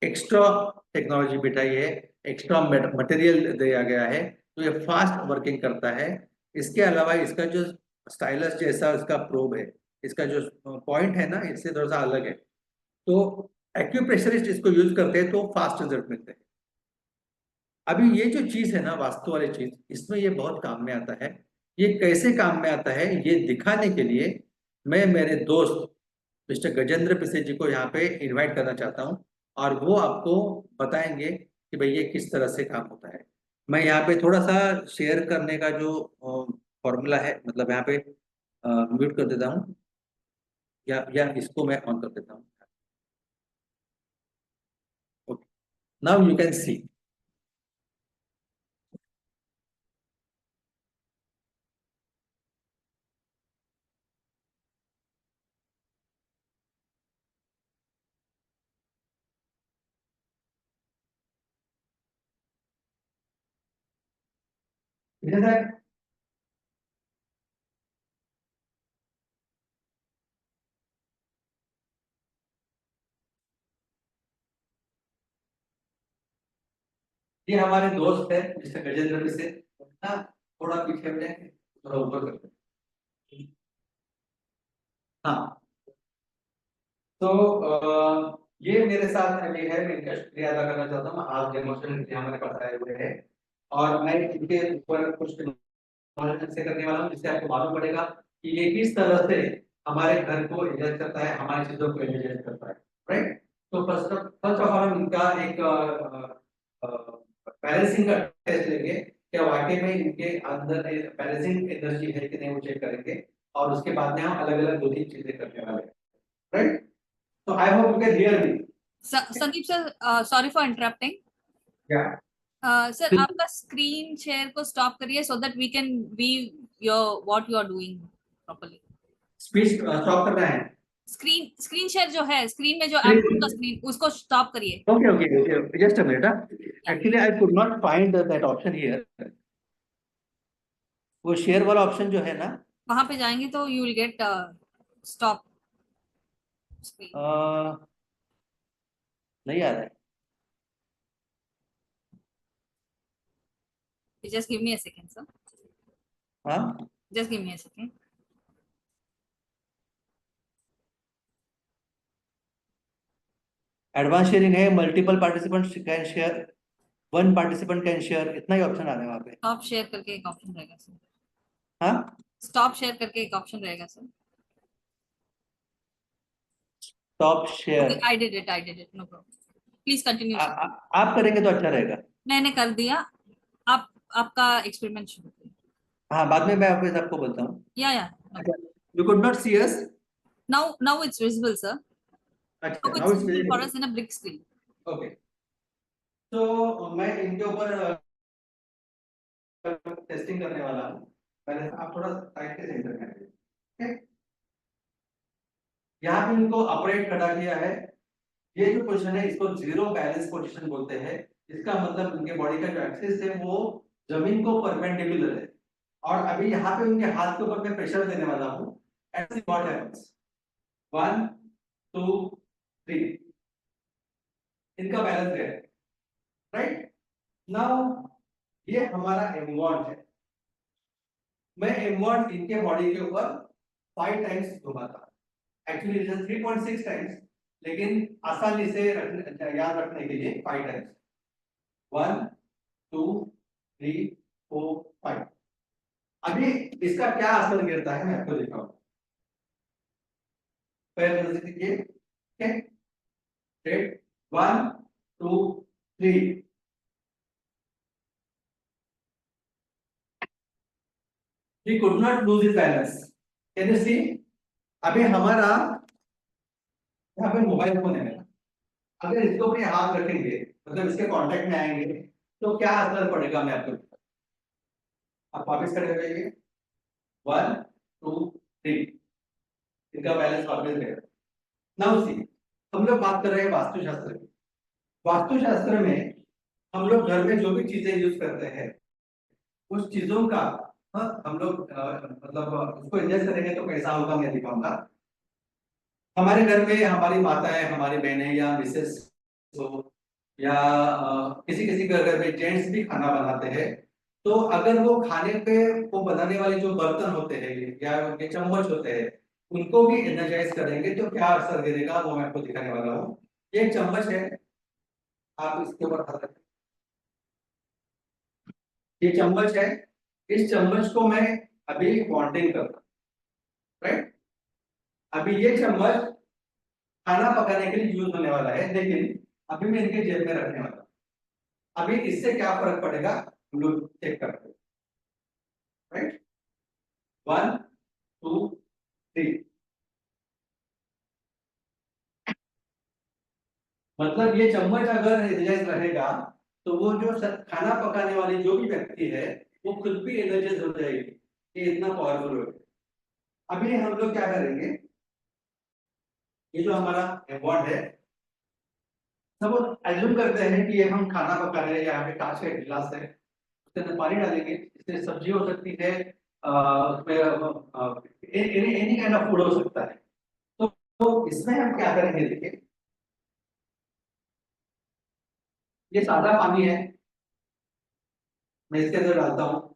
एक्स्ट्रा टेक्नोलॉजी बिठाई है, एक्स्ट्रा मटेरियल दिया गया है, तो ये फास्ट वर्किंग करता है। इसके अलावा इसका जो स्टाइलस जैसा इसका प्रोब है, इसका जो पॉइंट है ना, इससे थोड़ा सा अलग है। तो एक्यूप्रेशरिस्ट इसको यूज करते हैं तो फास्ट रिजल्ट मिलते हैं। अभी ये जो चीज है ना, वास्तु वाली चीज, इसमें ये बहुत काम में आता है। ये कैसे काम में आता है ये दिखाने के लिए मैं मेरे दोस्त मिस्टर गजेंद्र पिसे जी को यहाँ पे इनवाइट करना चाहता हूँ, और वो आपको बताएंगे कि भाई ये किस तरह से काम होता है। मैं यहाँ पे थोड़ा सा शेयर करने का जो फॉर्मूला है, मतलब यहाँ पे म्यूट कर देता हूँ, या इसको मैं ऑन कर देता हूँ। Okay, now you can see. जैसा ये हमारे दोस्त है मिस्टर गजेंद्र मिश्र, ना थोड़ा पीछे में थोड़ा ऊपर करते हैं। हाँ, तो ये मेरे साथ अभी है, मैं इनका शुक्रिया अदा करना चाहता हूँ, आज डेमोस्ट्रेशन के हमारे पास आए हुए हैं और मैं इनके ऊपर कुछ से करने वाला हूँ जिससे आपको मालूम पड़ेगा कि ये किस तरह से हमारे घर को एडजस्ट करता है, हमारी चीजों को एडजस्ट करता है, राइट। तो फर्स्ट ऑफ ऑल हम इनका एक बैलेंसिंग का टेस्ट लेंगे, क्या वाकई में इनके अंदर बैलेंसिंग एनर्जी है कि नहीं वो चेक करेंगे, और उसके बाद में हम अलग अलग दो तीन चीजें करने वाले हैं, right. So I hope you can hear me. Sandeep sir, sorry for interrupting. Yeah. Sir, आपका screen share को stop करिए so that we can view your what you are doing properly. Speech stop करना है. Screen share जो है, screen में जो Apple का screen उसको stop करिए. Okay. Just a minute. Actually, I could not find that option here. वो share वाला option जो है ना, वहाँ पे जाएंगे तो you will get stop screen. नहीं आ रहा है. Just give me a second, sir. हाँ. Just give me a second. Advance sharing है, multiple participant can share, one participant can share, इतना ही ऑप्शन आ रहा है वहाँ पे. स्टॉप शेयर करके एक ऑप्शन रहेगा सर. हाँ, स्टॉप शेयर करके एक ऑप्शन रहेगा sir. Stop share. Okay, I did it, no problem. Please continue, sir. आप करेंगे तो अच्छा रहेगा. मैंने कर दिया, आप आपका एक्सपेरिमेंट शुरू करिए. हाँ, बाद में मैं आपको बोलता हूँ. या You could not see us. now it's visible, sir. अच्छा, Now now it's it's visible for visible. us in a big screen. Okay. तो मैं इनके ऊपर टेस्टिंग करने वाला हूँ. पहले आप थोड़ा साइड के सेंटर में आइए. ठीक? यहाँ पे इनको ऑपरेट करा दिया है. ये जो पोजीशन है इसको जीरो बैलेंस पोजीशन बोलते हैं. इसका मतलब उनके बॉडी का जो एक्सिस है वो जमीन को परपेंडिकुलर है, और अभी यहाँ पे उनके हाथ के ऊपर मैं प्रेशर देने वाला हूँ. ऐसे व्हाट हैपेंस, 1 2 3, इनका बैलेंस है, राइट. नाउ ये हमारा M1 है. मैं M1 इनके बॉडी के ऊपर 5 टाइम्स घुमाता. एक्चुअली इट इज 3.6 टाइम्स, लेकिन आसानी से याद रखने के लिए 5 टाइम्स. 1 2 3 4 5. अभी इसका क्या असर गिरता है मैं आपको दिखाऊं. पहले नजर देखिए. ठीक है, 1 2 3. He could not lose his balance. Can you see? अभी हमारा यहाँ पे मोबाइल फोन है, अगर इसको अपने हाथ रखेंगे, मतलब इसके कांटेक्ट में आएंगे, तो क्या असर पड़ेगा मैं आपको. आप वापस खड़े हो जाइए. 1 2 3, इनका बैलेंस वापस रहेगा. नाउ सी, हम लोग बात कर रहे हैं वास्तुशास्त्र की. वास्तुशास्त्र में हम लोग घर में जो भी चीजें यूज करते हैं उस चीजों का, हाँ, हम लोग मतलब उसको एडजस्ट करेंगे तो कैसा होगा मैं दिखाऊंगा. हमारे घर में हमारी माताएं, हमारी बहनें या मिसेस हो, या किसी किसी के घर में जेंट्स भी खाना बनाते हैं, तो अगर वो खाने पे वो बनाने वाले जो बर्तन होते हैं या उनके चम्मच होते हैं उनको भी एनर्जाइज करेंगे तो क्या असर गिरेगा वो मैं आपको दिखाने वाला हूँ. ये एक चम्मच है, आप इसके ऊपर हाथ रखें. ये चम्मच है, इस चम्मच को मैं अभी बॉन्डिंग करता हूँ, राइट. अभी ये चम्मच खाना पकाने के लिए यूज होने वाला है, लेकिन अभी मैं इनके जेब में रखने वाला हूँ. अभी इससे क्या फर्क पड़ेगा हम लोग चेक करते हैं, राइट. 1 2 3. मतलब ये चम्मच अगर एनर्जाइज रहेगा तो वो जो खाना पकाने वाली जो भी व्यक्ति है वो खुद भी एनर्जाइज हो जाएगी. ये इतना पावरफुल है. अभी हम लोग क्या करेंगे, ये जो हमारा M1 है, सब एज्यूम करते हैं कि ये हम खाना पका रहे हैं, यहाँ पे कांच का गिलास है, उसके अंदर पानी डालेंगे, इसमें सब्जी हो सकती है, उसमें एनी काइंड ऑफ फूड हो सकता है। तो इसमें हम क्या करेंगे, देखिए ये सादा पानी है, मैं इसके अंदर डालता हूँ।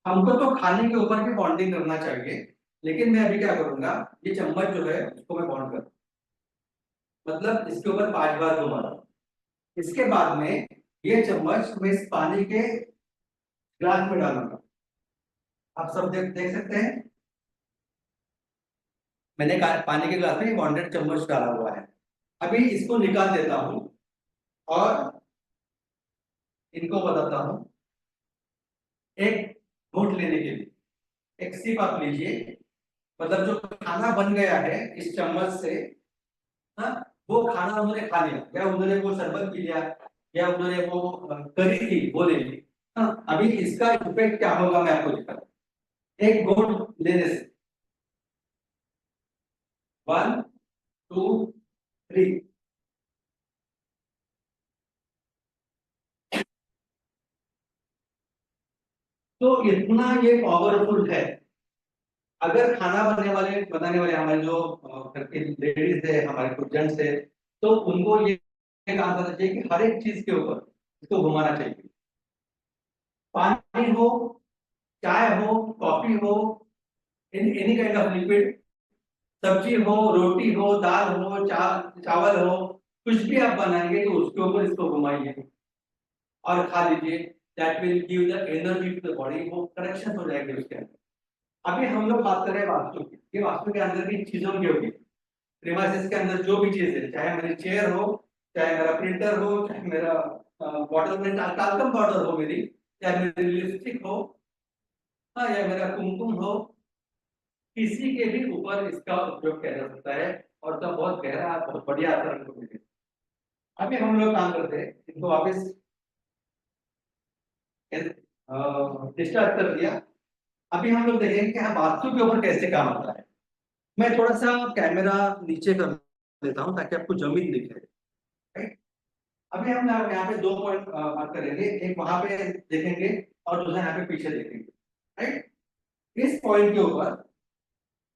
हमको तो खाने के ऊपर भी बॉन्डिंग करना चाहिए, लेकिन मैं अभी क्या करूंगा, ये चम्मच जो है उसको मैं बॉन्ड कर, मतलब इसके ऊपर 5 बार घुमाना। इसके बाद में ये चम्मच मैं इस पानी के ग्लास में डालूंगा। आप सब देख देख सकते हैं, मैंने पानी के ग्लास में बॉन्डेड चम्मच डाला हुआ है। अभी इसको निकाल देता हूँ और इनको बताता हूँ। एक घूंट लेने के लिए एक सिप आप लीजिए, मतलब जो खाना बन गया है इस चम्मच से, हाँ, वो खाना उन्होंने खा लिया, या उन्होंने वो शरबत पी लिया, या उन्होंने वो करी थी वो ले ली। हाँ, अभी इसका इफेक्ट क्या होगा मैं आपको दिखाता हूँ। एक घूंट लेने से 1 2 3, तो इतना ये पावरफुल है। अगर खाना बनाने वाले हमारे जो घर के लेडीज है, हमारे कुछ जेंट्स है, तो उनको ये काम करना चाहिए कि हर एक चीज के ऊपर इसको घुमाना चाहिए। पानी हो, चाय हो, कॉफी हो, एनी काइंड ऑफ लिक्विड, सब्जी हो, रोटी हो, दाल हो, चावल हो, कुछ भी आप बनाएंगे तो उसके ऊपर इसको घुमाइए और खा लीजिए। That will give the energy to the body, वो करेक्शन हो जाएगी उसके अंदर। अभी हम लोग बात कर रहे हैं वास्तु की। ये वास्तु के अंदर की चीजों की होगी, प्रीमाइसेस के अंदर जो भी चीज है, चाहे मेरी चेयर हो, चाहे मेरा प्रिंटर हो, चाहे मेरा बॉटल में टाल्कम पाउडर हो मेरी, या मेरी लिपस्टिक हो, हाँ, या मेरा कुमकुम हो, किसी के भी ऊपर इसका उपयोग किया जा सकता है और उसका बहुत गहरा, बहुत बढ़िया असर हमको मिलेगा। अभी हम लोग काम करते हैं, इनको वापस डिस्चार्ज कर दिया। अभी हम लोग देखेंगे कि हाँ वास्तु के ऊपर कैसे काम होता है। मैं थोड़ा सा कैमरा नीचे कर देता हूँ ताकि आपको जमीन दिखे, राइट। अभी हम यहाँ पे 2 पॉइंट बात करेंगे, एक वहां पे देखेंगे और दूसरा यहाँ पे पीछे देखेंगे, राइट। इस पॉइंट के ऊपर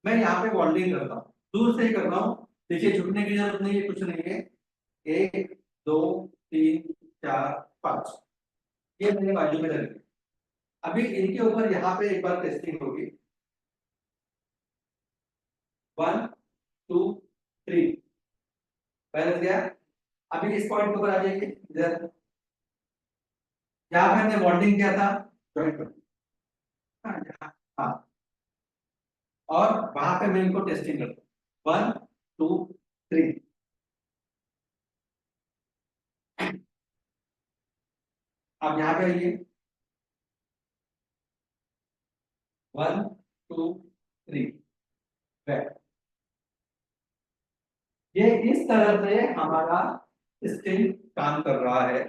मैं यहाँ पे बॉन्डिंग करता हूँ, दूर से ही कर रहा हूँ, देखिए झुकने की जरूरत नहीं है, कुछ नहीं है। 1 2 3 4 5, ये मेरे बाजू में लगे। अभी इनके ऊपर यहाँ पे एक बार टेस्टिंग होगी। 1 2 3, बैलेंस गया। अभी इस पॉइंट के ऊपर आ जाइए, इधर जहाँ पे हमने बॉन्डिंग किया था, ज्वाइंट पर, हाँ हाँ, और वहां पे मैं इनको टेस्टिंग करता हूँ। 1 2 3, अब यहाँ पे आइए। 1 2 3, बैक। ये इस तरह से हमारा सिस्टम काम कर रहा है।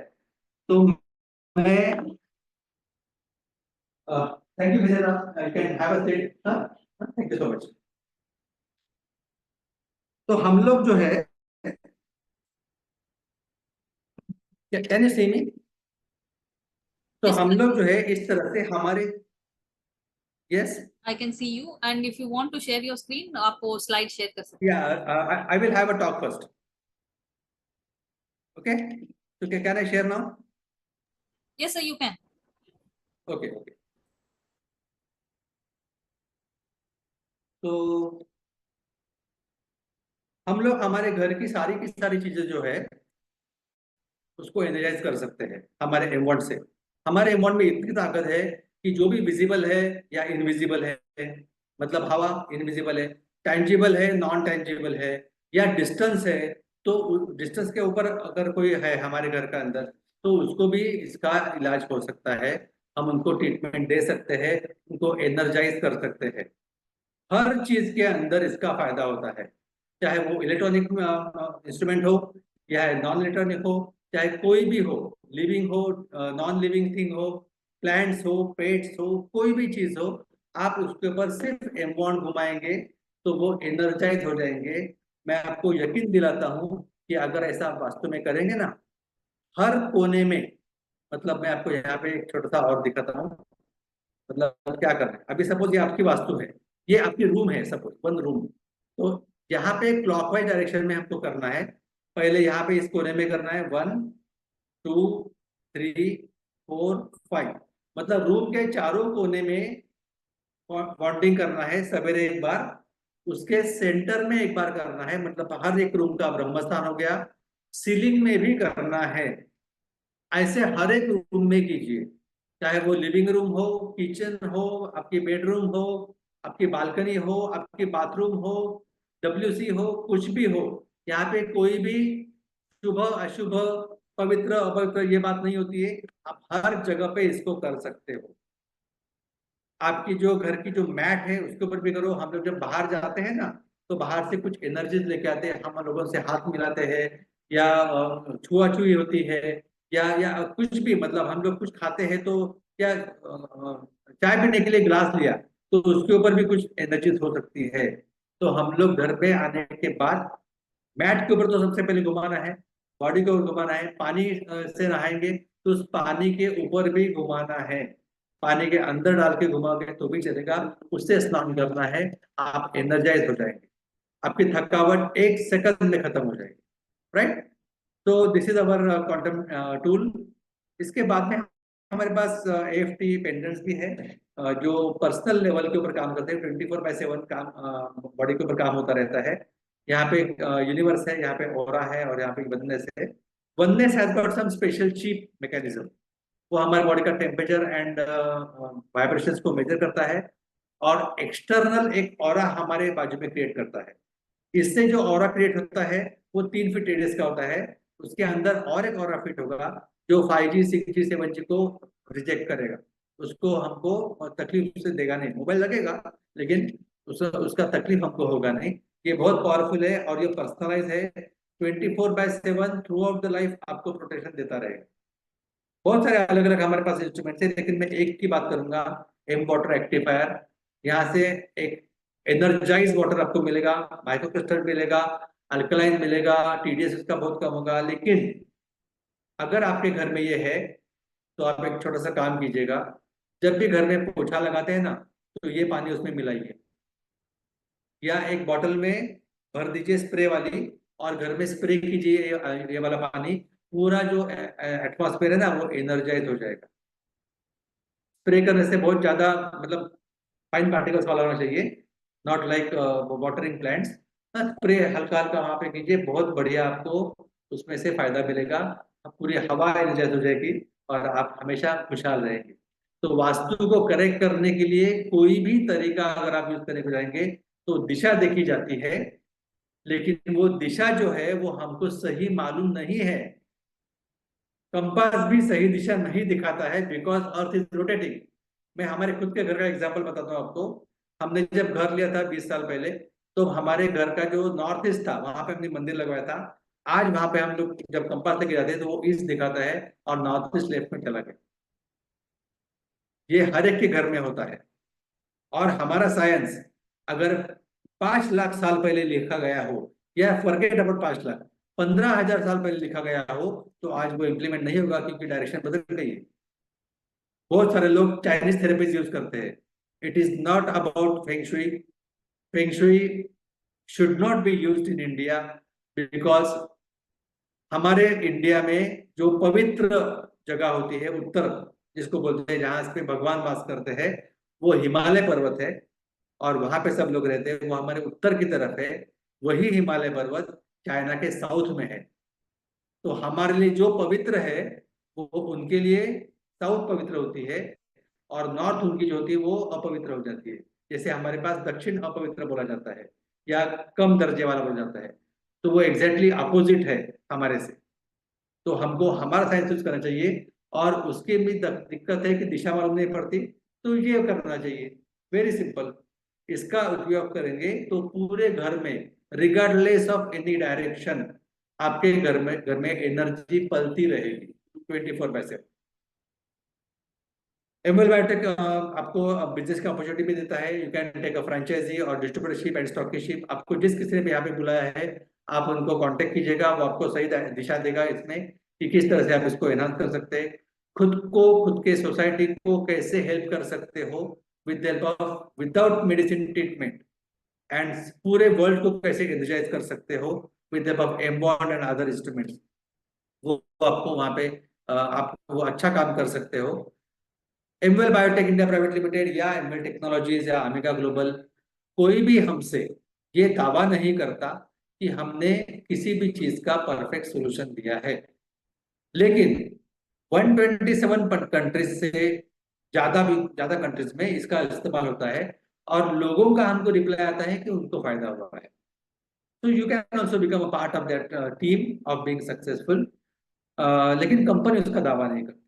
तो मैं thank you Vijay, I can have a seat, thank you so much. तो हम लोग जो है, कैन यू सी मी? तो Yes, हम लोग जो है इस तरह से हमारे, yes, I can see you. And if you want to share your screen, आप वो slide share कर सकते या I will have a talk first, okay. तो कैन आई शेयर नाउ? हैं। Yes, sir, you can. Okay okay. तो हम लोग हमारे घर की सारी चीजें जो है उसको एनर्जाइज कर सकते हैं हमारे एमवांट से। हमारे एमवांट में इतनी ताकत है कि जो भी विजिबल है या इनविजिबल है, मतलब हवा इनविजिबल है, टेंजिबल है, नॉन टेंजिबल है, या डिस्टेंस है, तो डिस्टेंस के ऊपर अगर कोई है हमारे घर का अंदर, तो उसको भी इसका इलाज हो सकता है। हम उनको ट्रीटमेंट दे सकते हैं, उनको एनर्जाइज कर सकते हैं। हर चीज के अंदर इसका फायदा होता है, चाहे वो इलेक्ट्रॉनिक इंस्ट्रूमेंट हो या नॉन इलेक्ट्रॉनिक हो, चाहे कोई भी हो, लिविंग हो, नॉन लिविंग थिंग हो, प्लांट्स हो, पेट्स हो, कोई भी चीज हो, आप उसके ऊपर सिर्फ एमबॉन्ड घुमाएंगे तो वो एनर्जाइज हो जाएंगे। मैं आपको यकीन दिलाता हूँ कि अगर ऐसा आप वास्तव में करेंगे ना, हर कोने में, मतलब मैं आपको यहाँ पे एक छोटा सा और दिखाता हूँ, मतलब क्या करना है। अभी सपोज ये आपकी वास्तु है, ये आपकी रूम है, सपोज वन रूम। तो यहाँ पे क्लॉकवाइज डायरेक्शन में हमको करना है। पहले यहाँ पे इस कोने में करना है 1 2 3 4 5, मतलब रूम के चारों कोने में बॉन्डिंग करना है। सवेरे एक बार, उसके सेंटर में एक बार करना है, मतलब हर एक रूम का ब्रह्म स्थान हो गया। सीलिंग में भी करना है। ऐसे हर एक रूम में कीजिए, चाहे वो लिविंग रूम हो, किचन हो, आपकी बेडरूम हो, आपकी बालकनी हो, आपकी बाथरूम हो, डब्ल्यूसी हो, कुछ भी हो। यहाँ पे कोई भी शुभ अशुभ, पवित्र अपवित्र ये बात नहीं होती है। आप हर जगह पे इसको कर सकते हो। आपकी जो घर की जो मैट है उसके ऊपर भी करो। हम लोग जब बाहर जाते हैं ना, तो बाहर से कुछ एनर्जीज लेके आते हैं, हम लोगों से हाथ मिलाते हैं, या छुआछुई होती है, या कुछ भी, मतलब हम लोग कुछ खाते हैं तो, या चाय पीने के लिए गिलास लिया, तो उसके ऊपर भी कुछ एनर्जीज हो सकती है। तो हम लोग घर पे आने के बाद मैट के ऊपर तो सबसे पहले घुमाना है, बॉडी को घुमाना है। पानी से नहाएंगे तो उस पानी के ऊपर भी घुमाना है, पानी के अंदर डाल के घुमाओगे तो भी चलेगा, उससे स्नान करना है। आप एनर्जाइज हो जाएंगे, आपकी थकावट 1 सेकंड में खत्म हो जाएगी। राइट? तो this is our quantum tool. इसके बाद में हमारे पास AFT पेंडेंट्स भी है, जो पर्सनल लेवल के ऊपर काम करते हैं। 24/7 काम बॉडी के ऊपर काम होता रहता है। यहाँ पे यूनिवर्स है, यहाँ पे ओरा है, और यहाँ पे वननेस है। Oneness has got some special chip mechanism. वो हमारे बॉडी का टेम्परेचर एंड वाइब्रेशंस को मेजर करता है, और एक्सटर्नल एक ऑरा हमारे बाजू में क्रिएट करता है। इससे जो ऑरा क्रिएट होता है वो 3 फीट रेडियस का होता है। उसके अंदर और एक ऑरा फिट होगा जो 5G 6G 7G को रिजेक्ट करेगा। उसको हमको तकलीफ से देगा नहीं, मोबाइल लगेगा लेकिन उसका तकलीफ हमको होगा नहीं। ये बहुत पावरफुल है और ये पर्सनलाइज है। 24/7 थ्रू आउट द लाइफ आपको प्रोटेक्शन देता रहेगा। बहुत सारे अलग अलग हमारे पास इंस्ट्रूमेंट्स है, लेकिन मैं एक की बात करूंगा, एम वाटर एक्टिफायर। यहाँ से एक एनर्जाइज वाटर आपको मिलेगा, माइक्रो क्रिस्टल मिलेगा, अल्कलाइन मिलेगा, TDS इसका बहुत कम होगा। लेकिन अगर आपके घर में ये है तो आप एक छोटा सा काम कीजिएगा, जब भी घर में पोछा लगाते हैं ना, तो ये पानी उसमें मिलाइए, या एक बॉटल में भर दीजिए स्प्रे वाली, और घर में स्प्रे कीजिए ये वाला पानी। पूरा जो एटमॉस्फेयर है ना वो एनर्जाइज हो जाएगा। स्प्रे करने से बहुत ज्यादा, मतलब फाइन पार्टिकल्स वाला होना चाहिए, not like watering plants. Spray हल्का हल्का वहां पे कीजिए, बहुत बढ़िया आपको उसमें से फायदा मिलेगा। पूरी हवा एनर्जाइज हो जाएगी और आप हमेशा खुशहाल रहेंगे। तो वास्तु को करेक्ट करने के लिए कोई भी तरीका अगर आप यूज करने को जाएंगे तो दिशा देखी जाती है, लेकिन वो दिशा जो है वो हमको सही मालूम नहीं है। कंपास भी सही दिशा नहीं दिखाता है, बिकॉज अर्थ इज रोटेटिंग। मैं हमारे खुद के घर का एग्जांपल बताता हूँ आपको। हमने जब घर लिया था 20 साल पहले, तो हमारे घर का जो नॉर्थ ईस्ट था वहां पे हमने मंदिर लगवाया था। आज वहां पे हम लोग जब कंपास लेके जाते हैं तो वो ईस्ट दिखाता है और नॉर्थ ईस्ट लेफ्ट में चला गया। ये हर एक के घर में होता है। और हमारा साइंस अगर 5 लाख साल पहले लिखा गया हो, या फॉरगेट अबाउट 5 लाख, 15,000 साल पहले लिखा गया हो, तो आज वो इम्प्लीमेंट नहीं होगा क्योंकि डायरेक्शन बदल गई है। बहुत सारे लोग चाइनीज थेरेपीज यूज करते हैं। It is not about feng shui. Feng shui should not be used in India, because हमारे इंडिया में जो पवित्र जगह होती है, उत्तर जिसको बोलते हैं, जहां पे भगवान वास करते हैं, वो हिमालय पर्वत है, और वहां पे सब लोग रहते हैं, वो हमारे उत्तर की तरफ है। वही हिमालय पर्वत चाइना के साउथ में है। तो हमारे लिए जो पवित्र है वो उनके लिए साउथ पवित्र होती है, और नॉर्थ उनकी जो होती है वो अपवित्र हो जाती है। जैसे हमारे पास दक्षिण अपवित्र बोला जाता है, या कम दर्जे वाला बोला जाता है, तो वो एग्जैक्टली अपोजिट है हमारे से। तो हमको हमारा साइंस यूज करना चाहिए, और उसकी भी दिक्कत है कि दिशा मालूम नहीं पड़ती, तो ये करना चाहिए, वेरी सिंपल। इसका उपयोग करेंगे तो पूरे घर में, रिगार्डलेस ऑफ एनी डायरेक्शन, आपके घर में एनर्जी पलती रहेगी 24/7। एमवेल बायोटेक आपको बिजनेस की अपॉर्चुनिटी भी देता है। You can take a franchise और डिस्ट्रीब्यूटरशिप एंड स्टॉकिशिप। आपको जिस किसी ने भी यहाँ पे बुलाया है, आप उनको कांटेक्ट कीजिएगा, वो आपको सही दिशा देगा इसमें कि किस तरह से आप इसको एनहांस कर सकते हैं, खुद को, खुद के सोसाइटी को कैसे हेल्प कर सकते हो with help of without medicine treatment, and पूरे वर्ल्ड को कैसे एनर्जाइज कर सकते हो with help of embond and other instruments. वो आपको वहां पे आप वो अच्छा काम कर सकते हो। एमवेल बायोटेक इंडिया प्राइवेट लिमिटेड या एमवेल टेक्नोलॉजीज या अमेरिका ग्लोबल, कोई भी हमसे ये दावा नहीं करता कि हमने किसी भी चीज का परफेक्ट सॉल्यूशन दिया है, लेकिन 127 कंट्रीज से ज्यादा कंट्रीज में इसका इस्तेमाल होता है, और लोगों का हमको रिप्लाई आता है कि उनको फायदा हुआ है। तो you can also become a part of that team of being successful. लेकिन कंपनी उसका दावा नहीं करती।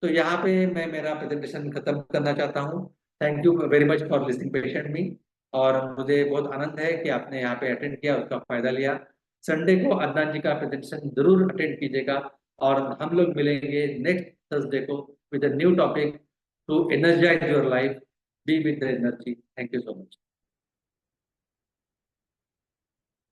तो यहाँ पे मैं मेरा प्रेजेंटेशन खत्म करना चाहता हूँ। Thank you very much for listening patient me. और मुझे बहुत आनंद है कि आपने यहाँ पे अटेंड किया, उसका फायदा लिया। संडे को अदनान जी का प्रेजेंटेशन जरूर अटेंड कीजिएगा, और हम लोग मिलेंगे नेक्स्ट थर्सडे को with a new topic to energise your life, be with the energy. Thank you so much.